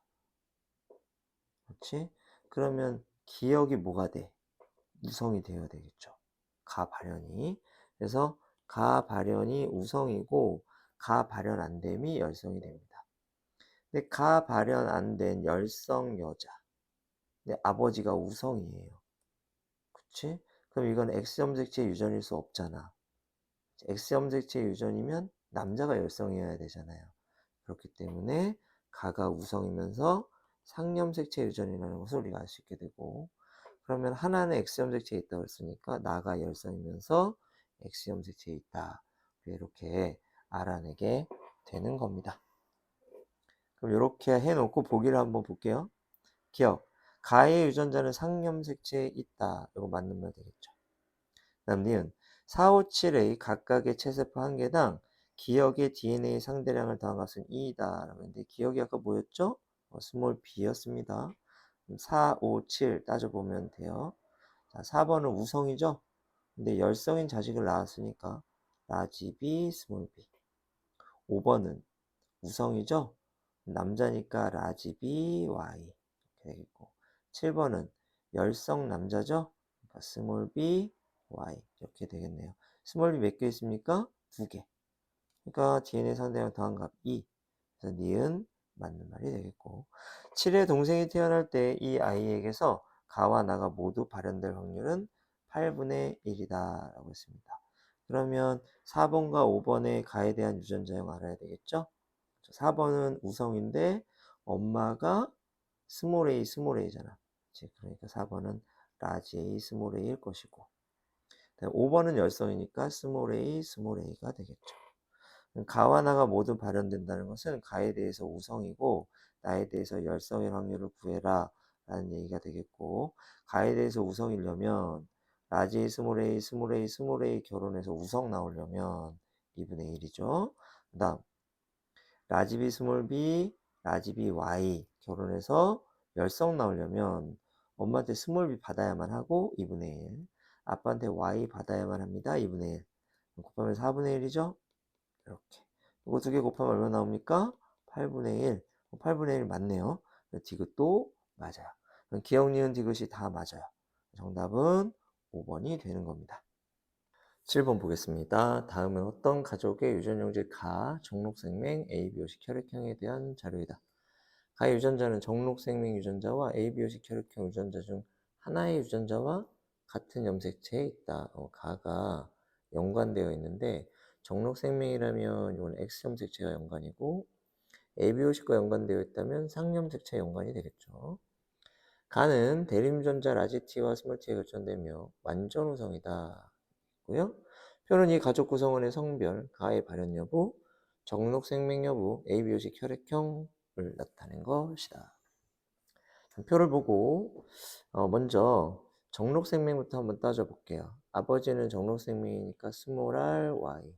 그렇지? 그러면 기억이 뭐가 돼? 우성이 되어야 되겠죠. 가발현이. 그래서 가발현이 우성이고 가발현 안 됨이 열성이 됩니다. 근데 가발현 안 된 열성 여자. 근데 아버지가 우성이에요. 그치? 그럼 이건 X염색체 유전일 수 없잖아. X염색체 유전이면 남자가 열성이어야 되잖아요. 그렇기 때문에 가가 우성이면서 상염색체 유전이라는 것을 우리가 알 수 있게 되고, 그러면 하나는 X염색체에 있다고 했으니까 나가 열성이면서 X염색체에 있다. 이렇게 알아내게 되는 겁니다. 그럼 이렇게 해놓고 보기를 한번 볼게요. 기억. 가의 유전자는 상염색체에 있다. 이거 맞는 말 되겠죠. 다음 니은. 4, 5, 7의 각각의 체세포 한 개당 기억의 DNA 상대량을 더한 값은 2이다. 라고 했는데 기억이 아까 뭐였죠? 스몰 b였습니다. 4, 5, 7 따져보면 돼요. 자, 4번은 우성이죠? 근데 열성인 자식을 낳았으니까 라지 B, 스몰 b. 5번은 우성이죠? 남자니까 라지 B, Y 이렇게 되겠고, 7번은 열성 남자죠? 그러니까 스몰 b, Y 이렇게 되겠네요. 스몰 b 몇 개 있습니까? 2개. 그러니까 DNA 상대량 더한 값 2. 그래서 니은 맞는 말이 되겠고, 7의 동생이 태어날 때 이 아이에게서 가와 나가 모두 발현될 확률은 8분의 1이다 라고 했습니다. 그러면 4번과 5번의 가에 대한 유전자형 알아야 되겠죠? 4번은 우성인데 엄마가 스몰 a, 스몰 a잖아. 그러니까 4번은 라지 a, 스몰 a일 것이고, 5번은 열성이니까 스몰 a, 스몰 a가 되겠죠. 가와 나가 모두 발현된다는 것은 가에 대해서 우성이고 나에 대해서 열성의 확률을 구해라 라는 얘기가 되겠고, 가에 대해서 우성이려면 라지 A, 스몰 a, 스몰 a, 스몰 a 결혼해서 우성 나오려면 2분의 1이죠. 그 다음 라지 B, 스몰 b, 라지 B, y 결혼해서 열성 나오려면 엄마한테 스몰 b 받아야만 하고 2분의 1, 아빠한테 y 받아야만 합니다. 2분의 1 곱하면 4분의 1이죠. 이렇게. 이거 두 개 곱하면 얼마 나옵니까? 8분의 1. 8분의 1 맞네요. 디귿도 맞아요. 기억, 니은, 디귿이 다 맞아요. 정답은 5번이 되는 겁니다. 7번 보겠습니다. 다음은 어떤 가족의 유전형질 가, 정록생명, ABO식 혈액형에 대한 자료이다. 가의 유전자는 정록생명 유전자와 ABO식 혈액형 유전자 중 하나의 유전자와 같은 염색체에 있다. 가가 연관되어 있는데 정록생명이라면 이건 X염색체가 연관이고 ABO식과 연관되어 있다면 상염색체 연관이 되겠죠. 가는 대림유전자 라지-T와 스몰-T가 결정되며 완전 우성이다. 고요. 표는 이 가족 구성원의 성별, 가의 발현 여부, 정록 생명 여부, ABO식 혈액형을 나타낸 것이다. 표를 보고 먼저 정록 생명부터 한번 따져볼게요. 아버지는 정록 생명이니까 스몰 r, y.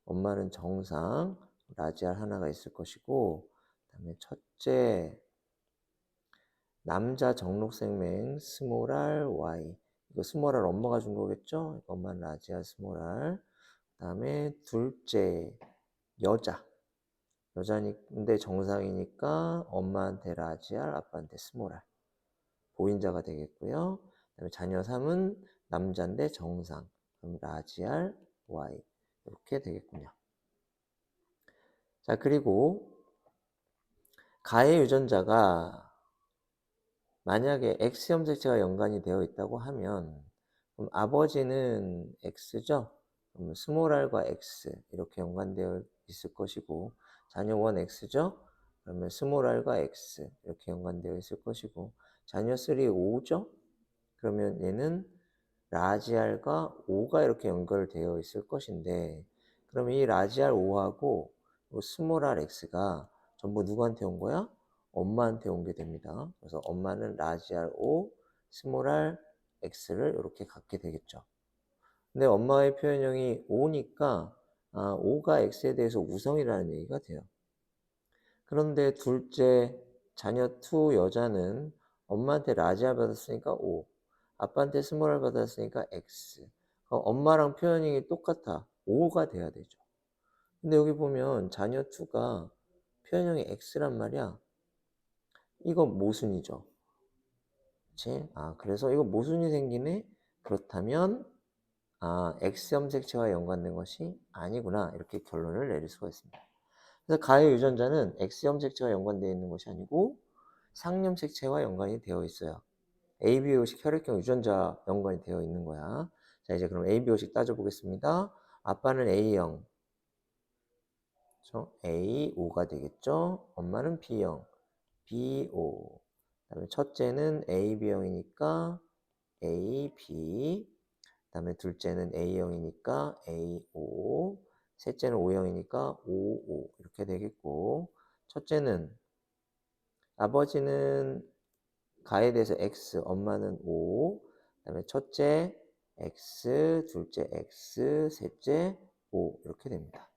엄마는 정상, 라지 r 하나가 있을 것이고, 그다음에 첫째 남자 정록 생명 스몰 r, y. 이거 스몰 r 엄마가 준 거겠죠? 엄마는 라지 r, 스몰 r. 그다음에 둘째 여자인데 정상이니까 엄마한테 라지 r, 아빠한테 스몰 r. 보인자가 되겠고요. 그다음에 자녀 3은 남자인데 정상. 그럼 라지 r, y. 이렇게 되겠군요. 자, 그리고 가해 유전자가 만약에 X염색체가 연관이 되어 있다고 하면 그럼 아버지는 X죠? 그럼 스몰 r과 X 이렇게 연관되어 있을 것이고, 자녀 1 X죠? 그러면 스몰 r과 X 이렇게 연관되어 있을 것이고, 자녀 3 O죠? 그러면 얘는 라지 r과 O가 이렇게 연결되어 있을 것인데, 그러면 이 라지 r O하고 스몰 r X가 전부 누구한테 온 거야? 엄마한테 온 게 됩니다. 그래서 엄마는 라지 r O, 스몰 r X를 이렇게 갖게 되겠죠. 근데 엄마의 표현형이 O니까 O가 X에 대해서 우성이라는 얘기가 돼요. 그런데 둘째 자녀 2 여자는 엄마한테 라지 r 받았으니까 O, 아빠한테 스몰 r 받았으니까 x. 그럼 엄마랑 표현이 똑같아. 5가 돼야 되죠. 근데 여기 보면 자녀 2가 표현형이 x란 말이야. 이거 모순이죠. 그치? 그래서 이거 모순이 생기네? 그렇다면, x 염색체와 연관된 것이 아니구나. 이렇게 결론을 내릴 수가 있습니다. 그래서 가해 유전자는 x 염색체와 연관되어 있는 것이 아니고 상염색체와 연관이 되어 있어요. ABO식 혈액형 유전자 연관이 되어 있는 거야. 자, 이제 그럼 ABO식 따져보겠습니다. 아빠는 A형, 그렇죠? A5가 되겠죠? 엄마는 B형, B5. 그다음에 첫째는 AB형이니까 AB. 그다음에 둘째는 A형이니까 A5. 셋째는 O형이니까 O5. 이렇게 되겠고, 첫째는 아버지는 가에 대해서 X, 엄마는 O. 그다음에 첫째 X, 둘째 X, 셋째 O. 이렇게 됩니다.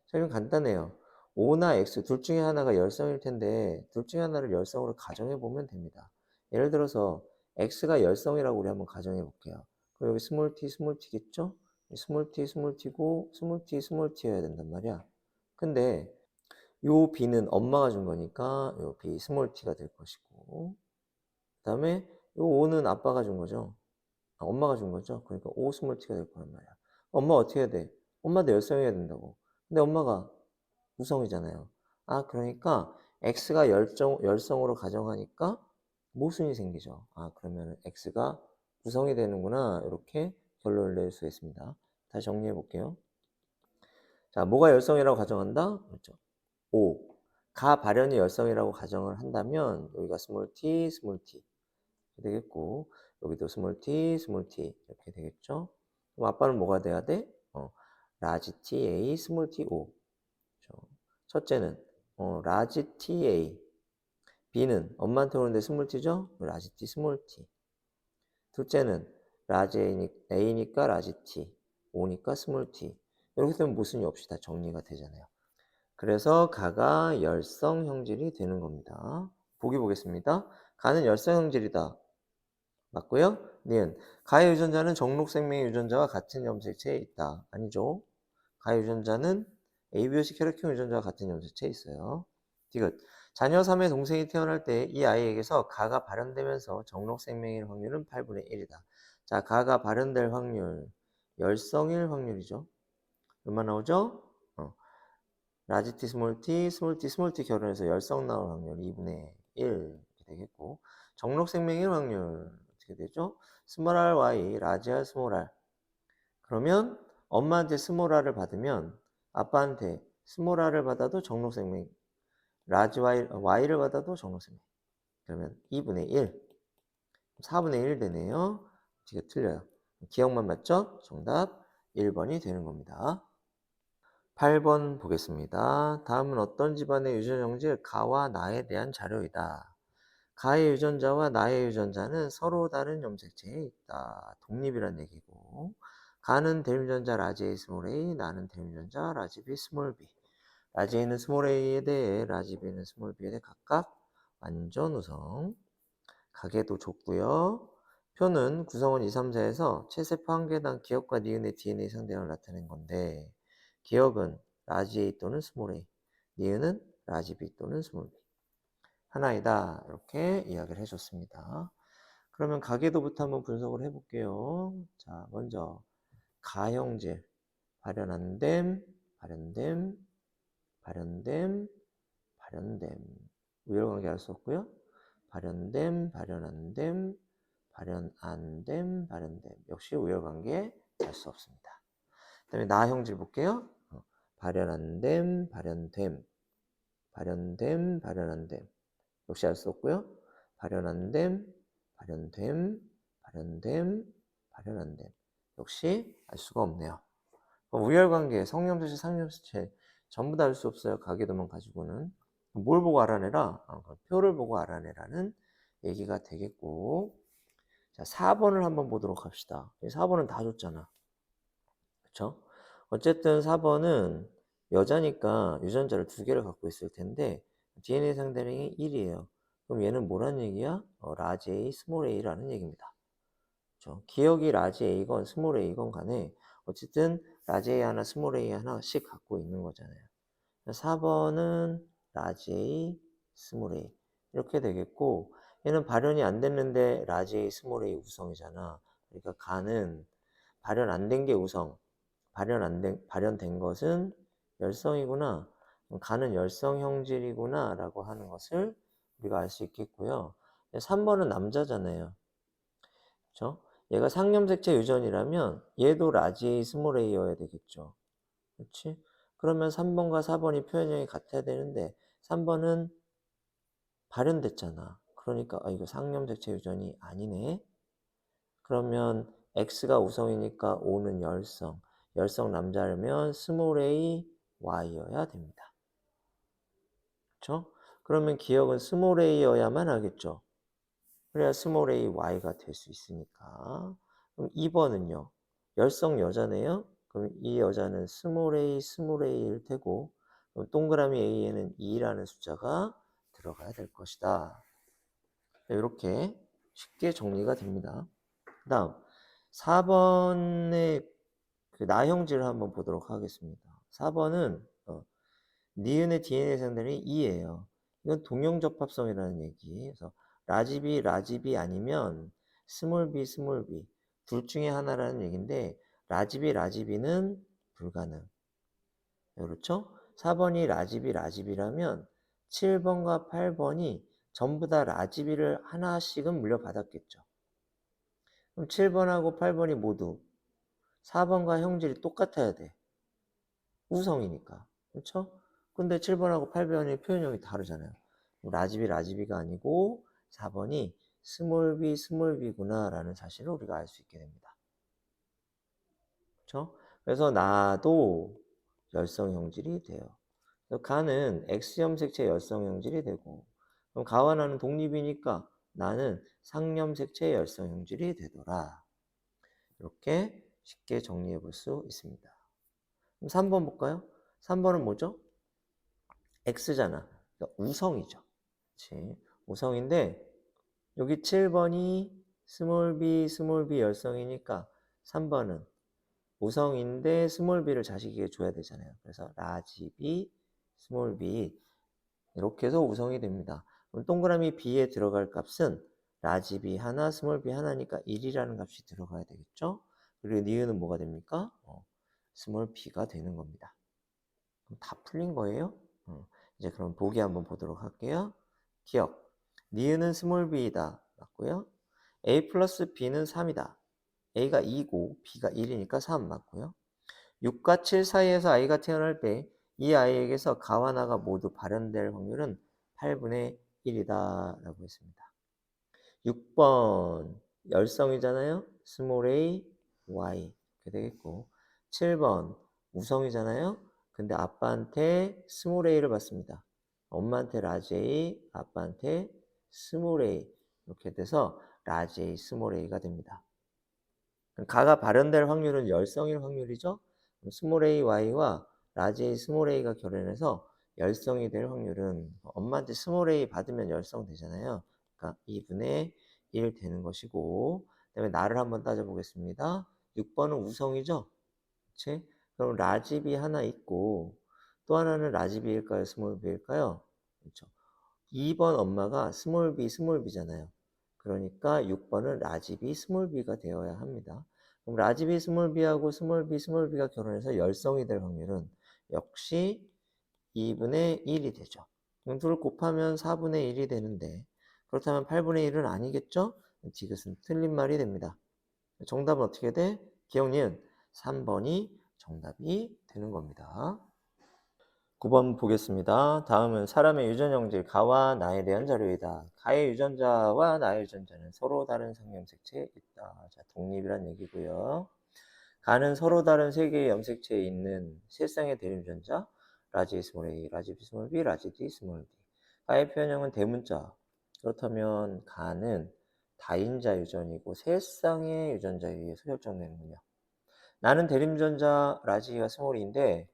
설명 간단해요. O나 X 둘 중에 하나가 열성일 텐데 둘 중에 하나를 열성으로 가정해 보면 됩니다. 예를 들어서 X가 열성이라고 우리 한번 가정해 볼게요. 그럼 여기 스몰 t, 스몰 t겠죠? 스몰 t, 스몰 t고 스몰 t, 스몰 t여야 된단 말이야. 근데 요 B는 엄마가 준 거니까 요 B 스몰 t가 될 것이고, 그 다음에 요 O는 아빠가 준 거죠. 엄마가 준 거죠. 그러니까 O 스몰 t가 될 거란 말이야. 엄마 어떻게 해야 돼? 엄마도 열성해야 된다고. 근데 엄마가 우성이잖아요. 그러니까 x가 열성으로 가정하니까 모순이 생기죠. 그러면 x가 구성이 되는구나. 이렇게 결론을 낼 수 있습니다. 다시 정리해 볼게요. 자, 뭐가 열성이라고 가정한다? 그렇죠. O. 가 발현이 열성이라고 가정을 한다면 여기가 스몰 t, 스몰 t 되겠고, 여기도 스몰 t, 스몰 t 이렇게 되겠죠. 그럼 아빠는 뭐가 돼야 돼? 라지 ta, 스몰 t o. 그렇죠. 첫째는 라지 TA. B는 엄마한테 오는데 스몰 t죠? 라지 T, 스몰 t. 둘째는 라지 A니까 라지 T, O니까 스몰 t. 이렇게 되면 모순이 없이 다 정리가 되잖아요. 그래서 가가 열성 형질이 되는 겁니다. 보기 보겠습니다. 가는 열성 형질이다. 맞고요. 니은 가의 유전자는 정록생명의 유전자와 같은 염색체에 있다. 아니죠. 가의 유전자는 ABO식 혈액형 유전자와 같은 염색체에 있어요. 디귿 자녀 3의 동생이 태어날 때 이 아이에게서 가가 발현되면서 정록생명일 확률은 8분의 1이다. 자, 가가 발현될 확률, 열성일 확률이죠. 얼마 나오죠? 라지 t, 스몰 t, 스몰 t, 스몰 t 결혼해서 열성 나올 확률 2분의 1 되겠고, 정록생명일 확률 어떻게 되죠? 스몰 r y, 라지 r, 스몰 r. 그러면 엄마한테 스몰 r을 받으면 아빠한테 스몰 r을 받아도 정록생명, 라지 y를 받아도 정록생명. 그러면 2분의 1, 4분의 1 되네요. 이게 틀려요. 기억만 맞죠? 정답 1번이 되는 겁니다. 8번 보겠습니다. 다음은 어떤 집안의 유전 형질 가와 나에 대한 자료이다. 가의 유전자와 나의 유전자는 서로 다른 염색체에 있다. 독립이란 얘기고, 가는 대유전자 라지 A 스몰 a, 나는 대유전자 라지 B 스몰 b. 라지 A는 스몰 a에 대해 라지 B는 스몰 b에 대해 각각 완전 우성. 가계도 좁고요. 표는 구성원 2, 3, 4에서 체세포 한 개당 기억과 니은의 DNA 상대형을 나타낸 건데, 기억은 라지 A 또는 스몰 a, 니은은 라지 B 또는 스몰 b. 하나이다. 이렇게 이야기를 해줬습니다. 그러면 가계도부터 한번 분석을 해볼게요. 자, 먼저 가형질, 발현한댐, 발현댐, 발현댐, 발현댐. 우열관계 알 수 없고요. 발현댐, 발현한댐, 발현안댐, 발현댐. 역시 우열관계 알 수 없습니다. 그 다음에 나형질 볼게요. 발현한댐, 발현됨, 발현됨, 발현한댐. 역시 알 수 없고요. 발현한댐, 발현됨, 발현됨, 발현한댐. 역시 알 수가 없네요. 우열관계, 성염색체, 상염색체 전부 다 알 수 없어요. 가계도만 가지고는. 뭘 보고 알아내라? 표를 보고 알아내라는 얘기가 되겠고, 자, 4번을 한번 보도록 합시다. 4번은 다 줬잖아. 그쵸? 어쨌든 4번은 여자니까 유전자를 2개를 갖고 있을 텐데 DNA 상대량이 1이에요. 그럼 얘는 뭐란 얘기야? 라지 A, 스몰 a라는 얘기입니다. 그렇죠? 기억이 라지 a건 스몰 a건 간에 어쨌든 라지 a 하나, 스몰 a 하나씩 갖고 있는 거잖아요. 4번은 라지 A, 스몰 a 이렇게 되겠고 얘는 발현이 안 됐는데 라지 A, 스몰 a 우성이잖아. 그러니까 간은 발현 안 된 게 우성, 발현된 것은 열성이구나. 간은 열성 형질이구나 라고 하는 것을 우리가 알 수 있겠고요. 3번은 남자잖아요. 그렇죠? 얘가 상염색체 유전이라면 얘도 라지 A, 스몰 a여야 되겠죠. 그렇지? 그러면 3번과 4번이 표현형이 같아야 되는데 3번은 발현됐잖아. 그러니까 이거 상염색체 유전이 아니네. 그러면 X가 우성이니까 O는 열성. 열성 남자라면 스몰 a Y여야 됩니다. 그렇죠? 그러면 기억은 스몰 a여야만 하겠죠. 그래야 스몰 a Y가 될 수 있으니까. 그럼 2번은요. 열성 여자네요. 그럼 이 여자는 스몰 a일 테고 그럼 동그라미 a에는 2라는 숫자가 들어가야 될 것이다. 이렇게 쉽게 정리가 됩니다. 그 다음 4번의 그 나형질을 한번 보도록 하겠습니다. 4번은 니은의 DNA 생들이 2예요. 이건 동형접합성이라는 얘기. 그래서 라지비 아니면 스몰 b 둘 중에 하나라는 얘기인데 라지비는 불가능. 그렇죠? 4번이 라지비라면 7번과 8번이 전부 다 라지비를 하나씩은 물려받았겠죠. 그럼 7번하고 8번이 모두 4번과 형질이 똑같아야 돼. 우성이니까. 그렇죠? 근데 7번하고 8번의 표현형이 다르잖아요. 라지비가 아니고 4번이 스몰 b구나 라는 사실을 우리가 알 수 있게 됩니다. 그렇죠? 그래서 나도 열성 형질이 돼요. 그래서 가는 X염색체 열성 형질이 되고 그럼 가와 나는 독립이니까 나는 상염색체 열성 형질이 되더라. 이렇게 쉽게 정리해 볼 수 있습니다. 그럼 3번 볼까요? 3번은 뭐죠? X잖아. 그러니까 우성이죠. 그치? 우성인데 여기 7번이 스몰 b 열성이니까 3번은 우성인데 스몰 b를 자식에게 줘야 되잖아요. 그래서 라지 b, 스몰 b 이렇게 해서 우성이 됩니다. 그럼 동그라미 b에 들어갈 값은 라지 b 하나, 스몰 b 하나니까 1이라는 값이 들어가야 되겠죠? 그리고 니은은 뭐가 됩니까? 스몰 b가 되는 겁니다. 그럼 다 풀린 거예요? 이제 그럼 보기 한번 보도록 할게요. 기억. 니은은 스몰 b이다. 맞고요. a 플러스 b는 3이다. a가 2고 b가 1이니까 3 맞고요. 6과 7 사이에서 아이가 태어날 때 이 아이에게서 가와 나가 모두 발현될 확률은 8분의 1이다 라고 했습니다. 6번 열성이잖아요. 스몰 a, y 이렇게 되겠고 7번 우성이잖아요. 근데 아빠한테 스몰 a를 받습니다. 엄마한테 라지 a, 아빠한테 스몰 a 이렇게 돼서 라지 a, 스몰 a가 됩니다. 가가 발현될 확률은 열성일 확률이죠. 스몰 a, y와 라지 a, 스몰 a가 결연해서 열성이 될 확률은 엄마한테 스몰 a 받으면 열성 되잖아요. 그러니까 2분의 1 되는 것이고 그다음에 나를 한번 따져보겠습니다. 6번은 우성이죠. 그치? 그럼 라지 b 하나 있고 또 하나는 라지 b일까요? 스몰 b일까요? 그렇죠. 2번 엄마가 스몰 b잖아요. 그러니까 6번은 라지 b, 스몰 b가 되어야 합니다. 그럼 라지 b, 스몰 b가 결혼해서 열성이 될 확률은 역시 2분의 1이 되죠. 그럼 둘을 곱하면 4분의 1이 되는데 그렇다면 8분의 1은 아니겠죠? 이것은 틀린 말이 됩니다. 정답은 어떻게 돼? 기억니은 3번이 정답이 되는 겁니다. 9번 보겠습니다. 다음은 사람의 유전형질 가와 나에 대한 자료이다. 가의 유전자와 나의 유전자는 서로 다른 상염색체에 있다. 자, 독립이란 얘기고요. 가는 서로 다른 세 개의 염색체에 있는 세 쌍의 대유전자 라지 스몰 a, 라지 b 스몰 b, 라지 d 스몰 d. 가의 표현형은 대문자. 그렇다면 가는 다인자 유전이고 세 쌍의 유전자에 의해서 결정되는군요. 나는 대림전자 라지와 스몰인데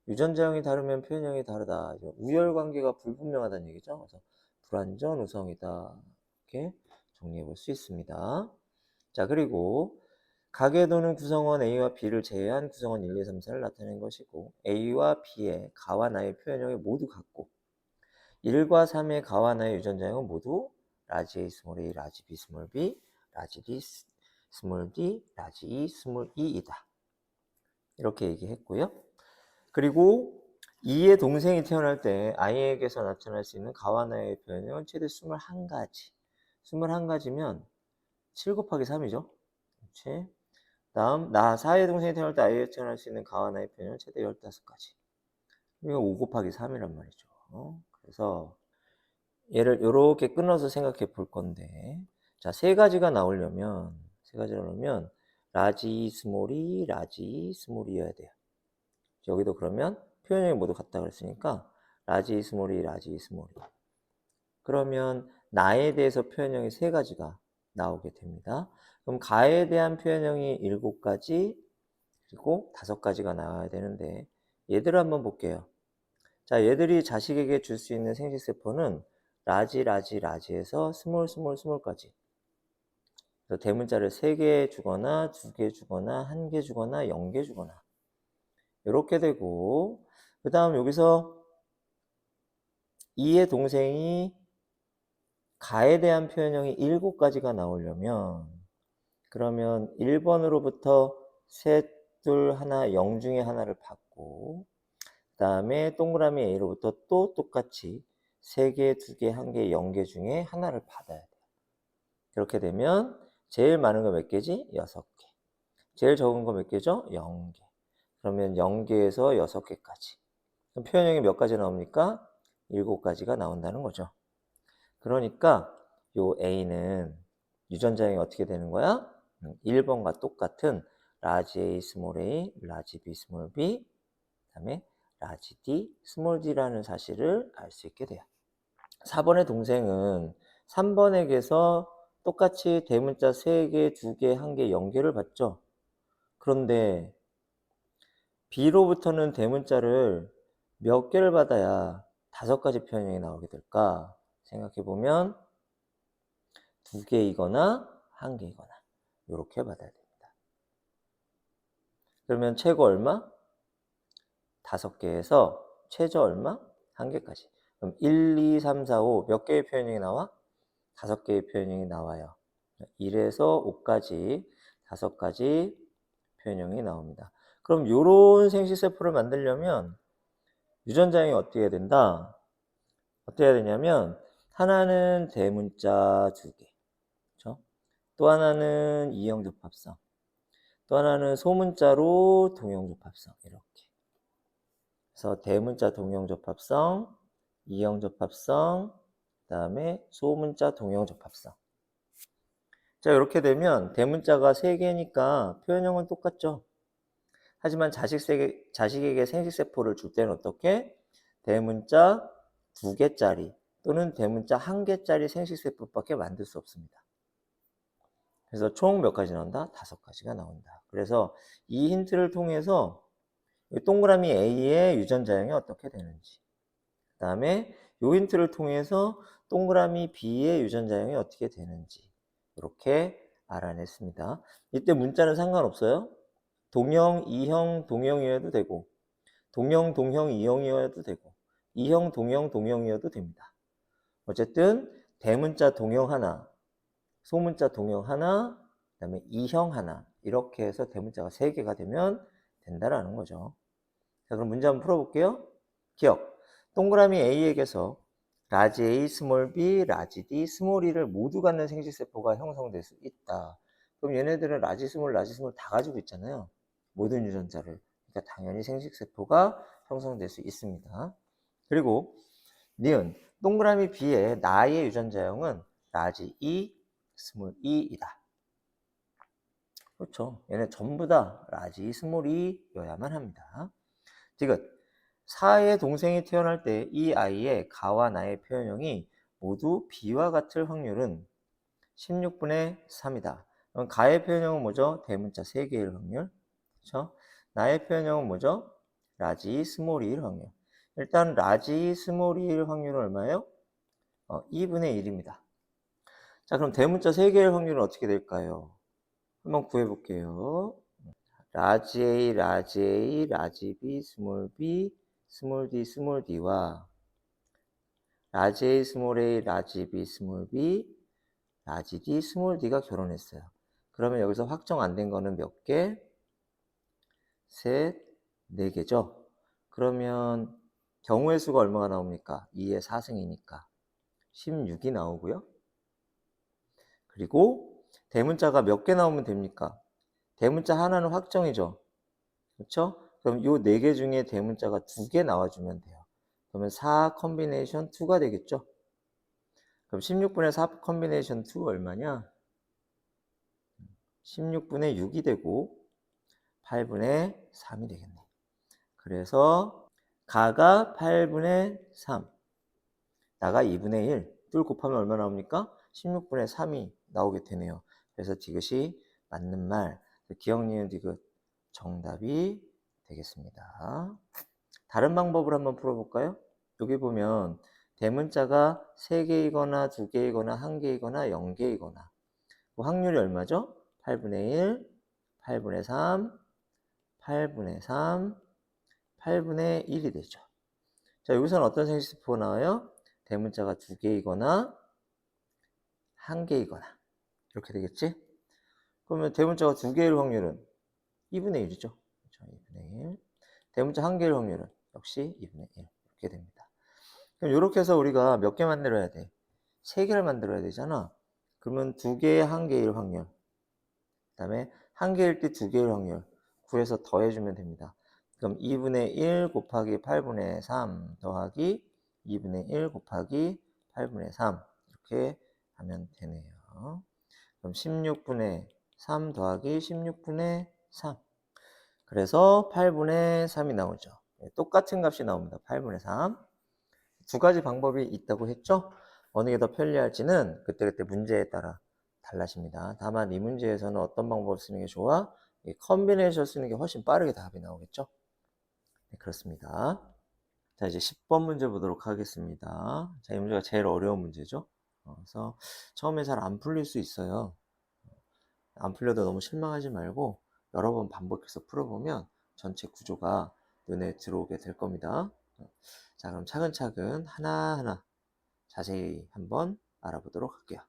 유전자형이 다르면 표현형이 다르다. 우열관계가 불분명하다는 얘기죠. 그래서 불완전 우성이다. 이렇게 정리해 볼 수 있습니다. 자, 그리고 가계도는 구성원 A와 B를 제외한 구성원 1, 2, 3, 4를 나타낸 것이고 A와 B의 가와 나의 표현형이 모두 같고 1과 3의 가와 나의 유전자형은 모두 라지 A, 스몰 a, 라지 B, 스몰 b, 라지 D, 스몰 d, 라지 E, 스몰 e이다. 이렇게 얘기했고요. 그리고 E의 동생이 태어날 때 I에게서 나타날 수 있는 가와 나의 표현형은 최대 21가지. 21가지면 7 곱하기 3이죠. 그렇지? 다음, 나 4의 동생이 태어날 때 I에게 태어날 수 있는 가와 나의 표현형은 최대 15가지. 이거 5 곱하기 3이란 말이죠. 그래서 얘를 이렇게 끊어서 생각해 볼 건데, 자, 세 가지가 나오려면 라지 스몰이 라지 스몰이어야 돼요. 여기도 그러면 표현형이 모두 같다 그랬으니까 라지 스몰이 라지 스몰이. 그러면 나에 대해서 표현형이 세 가지가 나오게 됩니다. 그럼 가에 대한 표현형이 7가지 그리고 5가지가 나와야 되는데 얘들을 한번 볼게요. 자, 얘들이 자식에게 줄 수 있는 생식세포는 라지에서 스몰까지. 그래서 대문자를 3개 주거나 2개 주거나 1개 주거나 0개 주거나 이렇게 되고, 그 다음 여기서 이의 동생이 가에 대한 표현형이 7가지가 나오려면 그러면 1번으로부터 셋, 둘, 하나, 0 중에 하나를 받고 그 다음에 동그라미 A로부터 또 똑같이 3개, 2개, 1개, 0개 중에 하나를 받아야 돼요. 그렇게 되면 제일 많은 거 몇 개지? 6개. 제일 적은 거 몇 개죠? 0개. 그러면 0개에서 6개까지. 그럼 표현형이 몇 가지 나옵니까? 7가지가 나온다는 거죠. 그러니까 요 A는 유전자형이 어떻게 되는 거야? 1번과 똑같은 라지 A, 스몰 a, 라지 B, 스몰 b, 그 다음에 라지 D, 스몰 d라는 사실을 알 수 있게 돼요. 4번의 동생은 3번에게서 똑같이 대문자 3개, 2개, 1개, 0개를 받죠. 그런데 B로부터는 대문자를 몇 개를 받아야 5가지 표현형이 나오게 될까? 생각해보면 2개이거나 1개이거나 이렇게 받아야 됩니다. 그러면 최고 얼마? 5개에서 최저 얼마? 1개까지. 그럼 1, 2, 3, 4, 5 몇 개의 표현형이 나와? 5개의 표현형이 나와요. 1에서 5까지 5가지 표현형이 나옵니다. 그럼 이런 생식세포를 만들려면 유전자형이 어떻게 해야 된다? 어떻게 해야 되냐면 하나는 대문자 2개, 그렇죠? 또 하나는 이형접합성, 또 하나는 소문자로 동형접합성 이렇게. 그래서 대문자 동형접합성, 이형접합성, 그 다음에 소문자 동형접합성. 자, 이렇게 되면 대문자가 3개니까 표현형은 똑같죠. 하지만 자식에게 생식세포를 줄 때는 어떻게? 대문자 2개짜리 또는 대문자 1개짜리 생식세포밖에 만들 수 없습니다. 그래서 총 몇 가지 나온다? 5가지가 나온다. 그래서 이 힌트를 통해서 동그라미 A의 유전자형이 어떻게 되는지, 그 다음에 이 힌트를 통해서 동그라미 B의 유전자형이 어떻게 되는지 이렇게 알아냈습니다. 이때 문자는 상관없어요. 동형, 이형, 동형이어도 되고 동형, 동형, 이형이어도 되고 이형, 동형, 동형이어도 됩니다. 어쨌든 대문자 동형 하나, 소문자 동형 하나, 그 다음에 이형 하나 이렇게 해서 대문자가 3개가 되면 된다라는 거죠. 자, 그럼 문제 한번 풀어볼게요. 기억. 동그라미 A에게서 라지 A, 스몰 b, 라지 D, 스몰 e를 모두 갖는 생식세포가 형성될 수 있다. 그럼 얘네들은 라지 스몰 다 가지고 있잖아요. 모든 유전자를. 그러니까 당연히 생식세포가 형성될 수 있습니다. 그리고 니은 동그라미 B의 나의 유전자형은 라지 E, 스몰 E이다. 그렇죠. 얘네 전부 다 라지 E, 스몰 E여야만 합니다. 디귿 4의 동생이 태어날 때 이 아이의 가와 나의 표현형이 모두 B와 같을 확률은 16분의 3이다. 그럼 가의 표현형은 뭐죠? 대문자 3개일 확률. 그렇죠? 나의 표현형은 뭐죠? 라지 스몰 이일 확률. 일단 라지 스몰 이일 확률은 얼마예요? 2분의 1입니다. 자, 그럼 대문자 3개일 확률은 어떻게 될까요? 한번 구해볼게요. 라지 A, 라지 A, 라지 B, 스몰 B, 스몰 D, 스몰 D와 라지 A, 스몰 A, 라지 B, 스몰 B, 라지 D, 스몰 D가 결혼했어요. 그러면 여기서 확정 안 된 거는 몇 개? 셋, 4개죠? 그러면 경우의 수가 얼마가 나옵니까? 2의 4승이니까 16이 나오고요. 그리고 대문자가 몇 개 나오면 됩니까? 대문자 하나는 확정이죠. 그렇죠? 그럼 요 4개 중에 대문자가 2개 나와주면 돼요. 그러면 4 컨비네이션 2가 되겠죠? 그럼 16분의 4 컨비네이션 2 얼마냐? 16분의 6이 되고 8분의 3이 되겠네. 그래서 가가 8분의 3, 나가 2분의 1, 둘 곱하면 얼마 나옵니까? 16분의 3이 나오게 되네요. 그래서 디귿이 맞는 말, 기억, 니은, 디귿 정답이 되겠습니다. 다른 방법을 한번 풀어볼까요? 여기 보면 대문자가 3개이거나 2개이거나 1개이거나 0개이거나 확률이 얼마죠? 8분의 1, 8분의 3, 8분의 3, 8분의 1이 되죠. 자, 여기서는 어떤 생식세포가 나와요? 대문자가 2개이거나 1개이거나 이렇게 되겠지? 그러면 대문자가 2개일 확률은 2분의 1이죠. 그렇죠? 2분의 1. 대문자 1개일 확률은 역시 2분의 1 이렇게 됩니다. 그럼 이렇게 해서 우리가 몇 개 만들어야 돼? 3개를 만들어야 되잖아. 그러면 2개의 1개일 확률, 그 다음에 1개일 때 2개일 확률 구해서 더해주면 됩니다. 그럼 2분의 1 곱하기 8분의 3 더하기 2분의 1 곱하기 8분의 3 이렇게 하면 되네요. 그럼 16분의 3 더하기 16분의 3, 그래서 8분의 3이 나오죠. 똑같은 값이 나옵니다. 8분의 3. 두 가지 방법이 있다고 했죠? 어느 게 더 편리할지는 그때그때 문제에 따라 달라집니다. 다만 이 문제에서는 어떤 방법을 쓰는 게 좋아? 이 컨비네이션 쓰는 게 훨씬 빠르게 답이 나오겠죠? 네, 그렇습니다. 자, 이제 10번 문제 보도록 하겠습니다. 자, 이 문제가 제일 어려운 문제죠? 그래서 처음에 잘 안 풀릴 수 있어요. 안 풀려도 너무 실망하지 말고 여러 번 반복해서 풀어보면 전체 구조가 눈에 들어오게 될 겁니다. 자, 그럼 차근차근 하나하나 자세히 한번 알아보도록 할게요.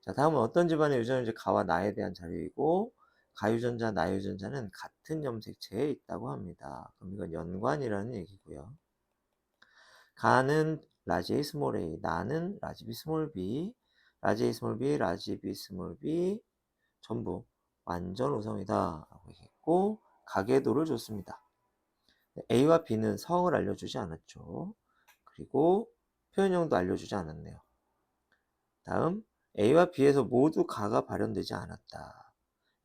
자, 다음은 어떤 집안의 유전인지 가와 나에 대한 자료이고 가유전자, 나유전자는 같은 염색체에 있다고 합니다. 그럼 이건 연관이라는 얘기고요. 가는 라지 A 스몰 a, 나는 라지 B 스몰 b, 라지 A 스몰 b, 라지 B 스몰 b 전부 완전 우성이다 라고 얘기했고 가계도를 줬습니다. A와 B는 성을 알려주지 않았죠. 그리고 표현형도 알려주지 않았네요. 다음, A와 B에서 모두 가가 발현되지 않았다.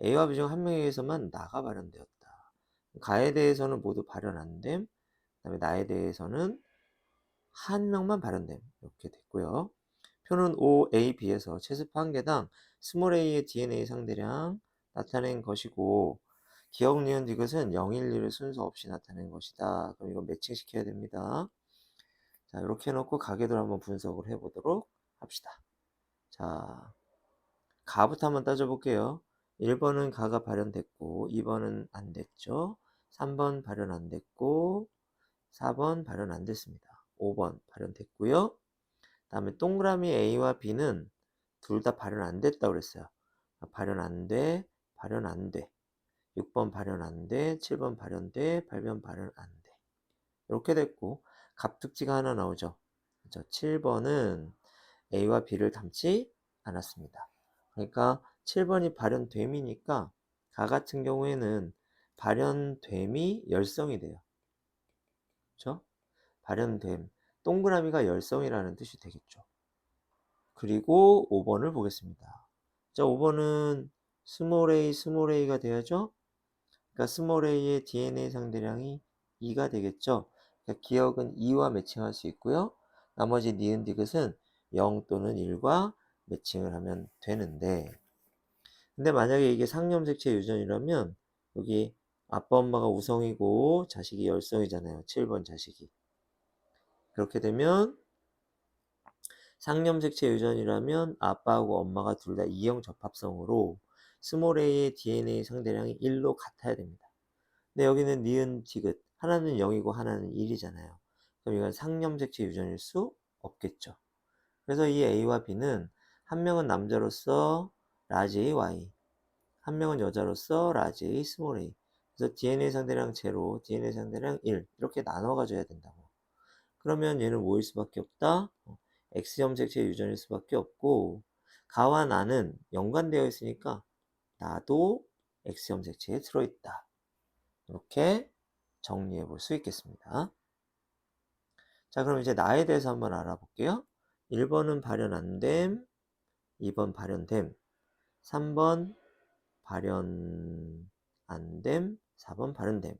A와 B 중 한 명에 의해서만 나가 발현되었다. 가에 대해서는 모두 발현 안 됨. 그 다음에 나에 대해서는 한 명만 발현됨. 이렇게 됐고요. 표는 O, A, B에서 채습 한 개당 스몰 a의 DNA 상대량 나타낸 것이고 기억, 니은, 디귿은 0, 1, 2를 순서 없이 나타낸 것이다. 그럼 이거 매칭시켜야 됩니다. 자, 이렇게 해놓고 가계도를 한번 분석을 해보도록 합시다. 자, 가부터 한번 따져볼게요. 1번은 가가 발현됐고 2번은 안 됐죠. 3번 발현 안 됐고 4번 발현 안 됐습니다. 5번 발현됐고요. 그 다음에 동그라미 A와 B는 둘 다 발현 안 됐다고 그랬어요. 발현 안 돼, 발현 안 돼. 6번 발현 안 돼, 7번 발현돼, 8번 발현 안 돼. 이렇게 됐고 갑툭지가 하나 나오죠. 그렇죠? 7번은 A와 B를 닮지 않았습니다. 그러니까 7번이 발현됨이니까 가 같은 경우에는 발현됨이 열성이 돼요. 그렇죠? 발현됨, 동그라미가 열성이라는 뜻이 되겠죠. 그리고 5번을 보겠습니다. 자, 5번은 스몰 a, 스몰 a가 돼야죠. 그러니까 스몰 a의 DNA 상대량이 2가 되겠죠. 그러니까 기억은 2와 매칭할 수 있고요. 나머지 니은 디귿은 0 또는 1과 매칭을 하면 되는데, 근데 만약에 이게 상염색체 유전이라면 여기 아빠 엄마가 우성이고 자식이 열성이잖아요. 7번 자식이. 그렇게 되면 상념색체 유전이라면 아빠하고 엄마가 둘 다 E형 접합성으로 스몰 a의 DNA 상대량이 1로 같아야 됩니다. 근데 여기는 니은, 디귿, 하나는 0이고 하나는 1이잖아요. 그럼 이건 상념색체 유전일 수 없겠죠. 그래서 이 A와 B는 한 명은 남자로서 라지 A, Y, 한 명은 여자로서 라지 A, 스몰 a. 그래서 DNA 상대량 제로, DNA 상대량 1 이렇게 나눠 가져야 된다고. 그러면 얘는 뭐일 수밖에 없다? X염색체 유전일 수밖에 없고 가와 나는 연관되어 있으니까 나도 X염색체에 들어있다. 이렇게 정리해 볼 수 있겠습니다. 자, 그럼 이제 나에 대해서 한번 알아볼게요. 1번은 발현 안 됨, 2번 발현됨, 3번 발현 안 됨, 4번 발현됨,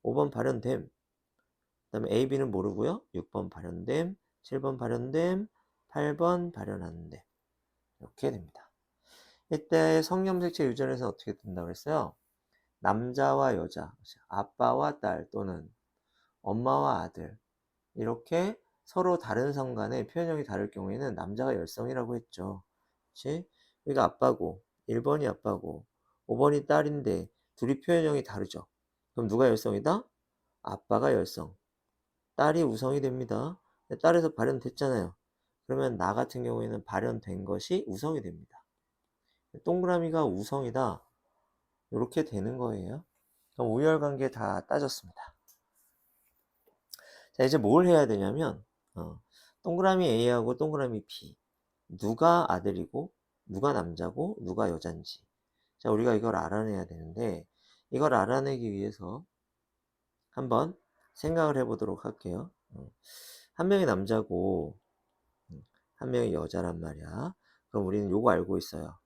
5번 발현됨, 그 다음에 A, B는 모르고요. 6번 발현됨, 7번 발현됨, 8번 발현 안 됨. 이렇게 됩니다. 이때 성염색체 유전에서 어떻게 된다고 했어요? 남자와 여자, 아빠와 딸 또는 엄마와 아들 이렇게 서로 다른 성 간의 표현형이 다를 경우에는 남자가 열성이라고 했죠. 그치? 여기가 아빠고 1번이 아빠고 5번이 딸인데 둘이 표현형이 다르죠. 그럼 누가 열성이다? 아빠가 열성, 딸이 우성이 됩니다. 딸에서 발현됐잖아요. 그러면 나 같은 경우에는 발현된 것이 우성이 됩니다. 동그라미가 우성이다. 이렇게 되는 거예요. 그럼 우열관계 다 따졌습니다. 자, 이제 뭘 해야 되냐면 동그라미 A하고 동그라미 B 누가 아들이고 누가 남자고 누가 여잔지, 자, 우리가 이걸 알아내야 되는데 이걸 알아내기 위해서 한번 생각을 해보도록 할게요. 한 명이 남자고 한 명이 여자란 말이야. 그럼 우리는 요거 알고 있어요.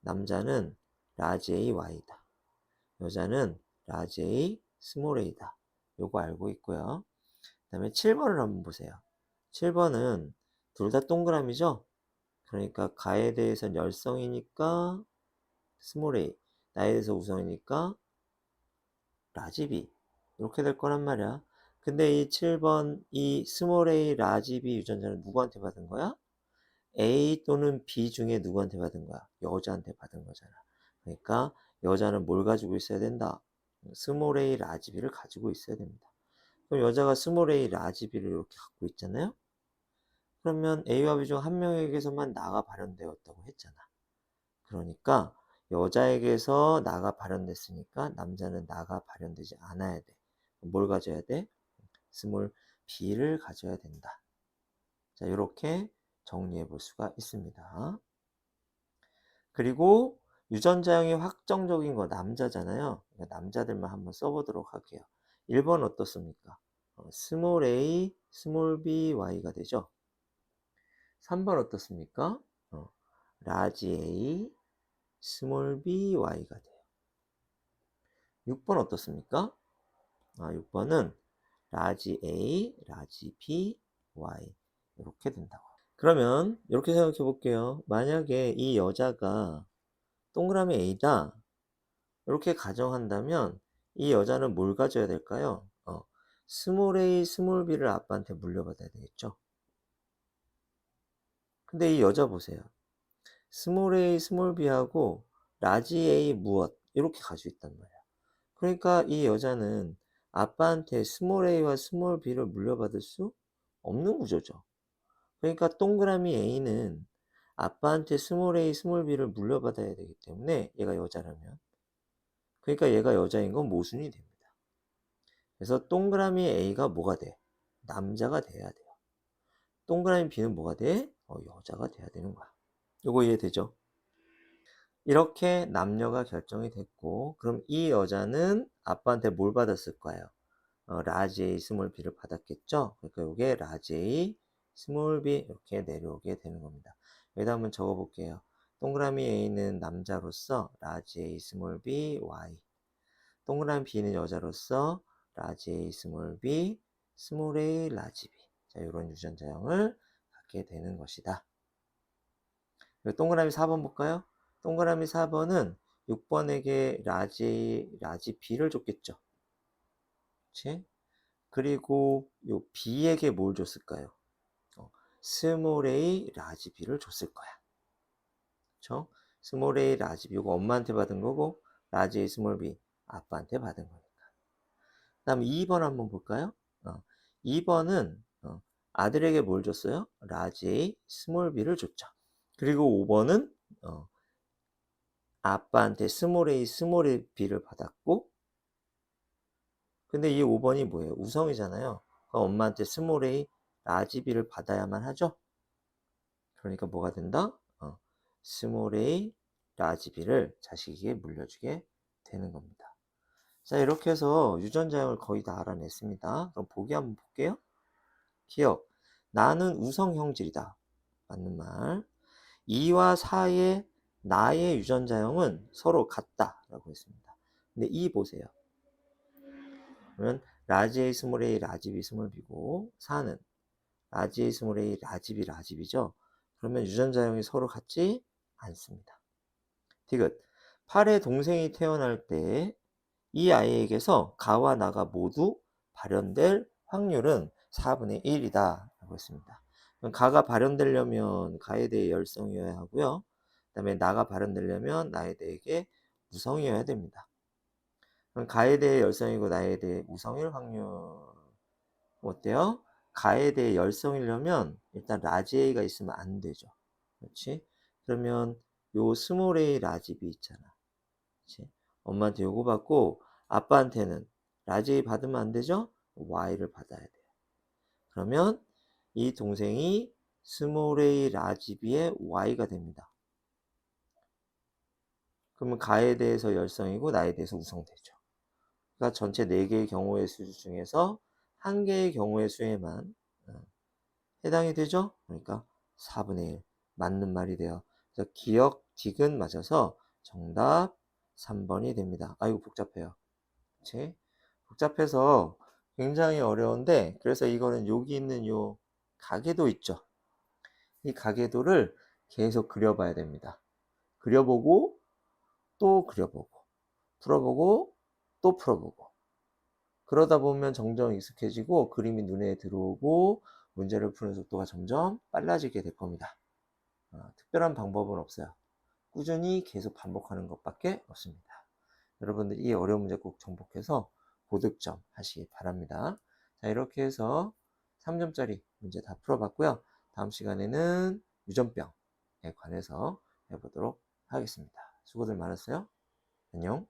남자는 라지 A Y다. 여자는 라지 A 스몰 a다. 요거 알고 있고요. 그 다음에 7번을 한번 보세요. 7번은 둘 다 동그라미죠? 그러니까 가에 대해서는 열성이니까 스몰 a, 나에 대해서 우성이니까 라지 b. 이렇게 될 거란 말이야. 근데 이 7번 이 스몰 a 라지 b 유전자는 누구한테 받은 거야? A 또는 B 중에 누구한테 받은 거야? 여자한테 받은 거잖아. 그러니까 여자는 뭘 가지고 있어야 된다? 스몰 a 라지 b를 가지고 있어야 됩니다. 그럼 여자가 스몰 a 라지 b를 이렇게 갖고 있잖아요. 그러면 A와 B 중 한 명에게서만 나가 발현되었다고 했잖아. 그러니까 여자에게서 나가 발현됐으니까 남자는 나가 발현되지 않아야 돼. 뭘 가져야 돼? 스몰 b를 가져야 된다. 자, 이렇게 정리해 볼 수가 있습니다. 그리고 유전자형이 확정적인 거 남자잖아요. 남자들만 한번 써보도록 할게요. 1번 어떻습니까? 스몰 a, 스몰 b, y가 되죠. 3번 어떻습니까? 라지 a, 스몰 b, y가 돼요. 6번 어떻습니까? 6번은 라지 a, 라지 b, y 이렇게 된다고. 그러면 이렇게 생각해 볼게요. 만약에 이 여자가 동그라미 A다 이렇게 가정한다면 이 여자는 뭘 가져야 될까요? 스몰 a, 스몰 b를 아빠한테 물려받아야 되겠죠. 근데 이 여자 보세요. 스몰 a, 스몰 b하고 라지 a 무엇 이렇게 가지고 있단 말이야. 그러니까 이 여자는 아빠한테 스몰 a와 스몰 b를 물려받을 수 없는 구조죠. 그러니까 동그라미 A는 아빠한테 스몰 a, 스몰 b를 물려받아야 되기 때문에 얘가 여자라면, 그러니까 얘가 여자인 건 모순이 됩니다. 그래서 동그라미 A가 뭐가 돼? 남자가 돼야 돼요. 동그라미 B는 뭐가 돼? 여자가 돼야 되는 거야. 요거 이해되죠? 이렇게 남녀가 결정이 됐고, 그럼 이 여자는 아빠한테 뭘 받았을까요? 라지 A, 스몰 b를 받았겠죠? 그러니까 이게 라지 A, 스몰 b 이렇게 내려오게 되는 겁니다. 여기다 한번 적어볼게요. 동그라미 A는 남자로서 라지 A, 스몰 b, y. 동그라미 B는 여자로서 라지 A, 스몰 b, 스몰 a, 라지 b. 자, 이런 유전자형을 갖게 되는 것이다. 동그라미 4번 볼까요? 동그라미 4번은 6번에게 라지 A, 라지 b를 줬겠죠? 그치? 그리고 요 B에게 뭘 줬을까요? 스몰 a, 라지 b를 줬을 거야. 그쵸? 스몰 a, 라지 b 이거 엄마한테 받은 거고 라지 a, 스몰 b 아빠한테 받은 거니까. 그 다음 2번 한번 볼까요? 2번은 아들에게 뭘 줬어요? 라지 a, 스몰 b를 줬죠. 그리고 5번은 아빠한테 스몰 a, 스몰 b를 받았고 근데 이 5번이 뭐예요? 우성이잖아요. 그럼 엄마한테 스몰 a, 라지 b를 받아야만 하죠? 그러니까 뭐가 된다? 스몰 a, 라지 b를 자식에게 물려주게 되는 겁니다. 자, 이렇게 해서 유전자형을 거의 다 알아냈습니다. 그럼 보기 한번 볼게요. 기억. 나는 우성 형질이다. 맞는 말. 2와 4의 나의 유전자형은 서로 같다. 라고 했습니다. 근데 2 보세요. 그러면 라지 A 스몰 A 라지 B 스몰 B고 4는 라지 A 스몰 A 라지 B 라지 B죠. 그러면 유전자형이 서로 같지 않습니다. 디귿. 8의 동생이 태어날 때 이 아이에게서 가와 나가 모두 발현될 확률은 4분의 1이다 라고 했습니다. 그럼 가가 발현되려면 가에 대해 열성이어야 하고요. 그 다음에 나가 발현되려면 나에 대해 무성이어야 됩니다. 그럼 가에 대해 열성이고 나에 대해 무성일 확률 어때요? 가에 대해 열성이려면 일단 라지 A가 있으면 안 되죠. 그렇지? 그러면 요 스몰 A 라지 B 있잖아. 그렇지? 엄마한테 요거 받고 아빠한테는 라지 A 받으면 안 되죠? Y를 받아야 돼요. 그러면 이 동생이 스몰 A 라지 B의 Y가 됩니다. 그러면 가에 대해서 열성이고 나에 대해서 우성되죠. 그러니까 전체 4개의 경우의 수 중에서 1개의 경우의 수에만 해당이 되죠? 그러니까 4분의 1 맞는 말이 돼요. 그래서 기억, 디귿 맞아서 정답 3번이 됩니다. 아이고 복잡해요. 그치? 복잡해서 굉장히 어려운데 그래서 이거는 여기 있는 요 가계도 있죠. 이 가계도를 계속 그려봐야 됩니다. 그려보고 또 그려보고 풀어보고 또 풀어보고 그러다 보면 점점 익숙해지고 그림이 눈에 들어오고 문제를 푸는 속도가 점점 빨라지게 될 겁니다. 특별한 방법은 없어요. 꾸준히 계속 반복하는 것밖에 없습니다. 여러분들 이 어려운 문제 꼭 정복해서 고득점 하시기 바랍니다. 자, 이렇게 해서 3점짜리 문제 다 풀어봤고요. 다음 시간에는 유전병에 관해서 해보도록 하겠습니다. 수고들 많았어요. 안녕.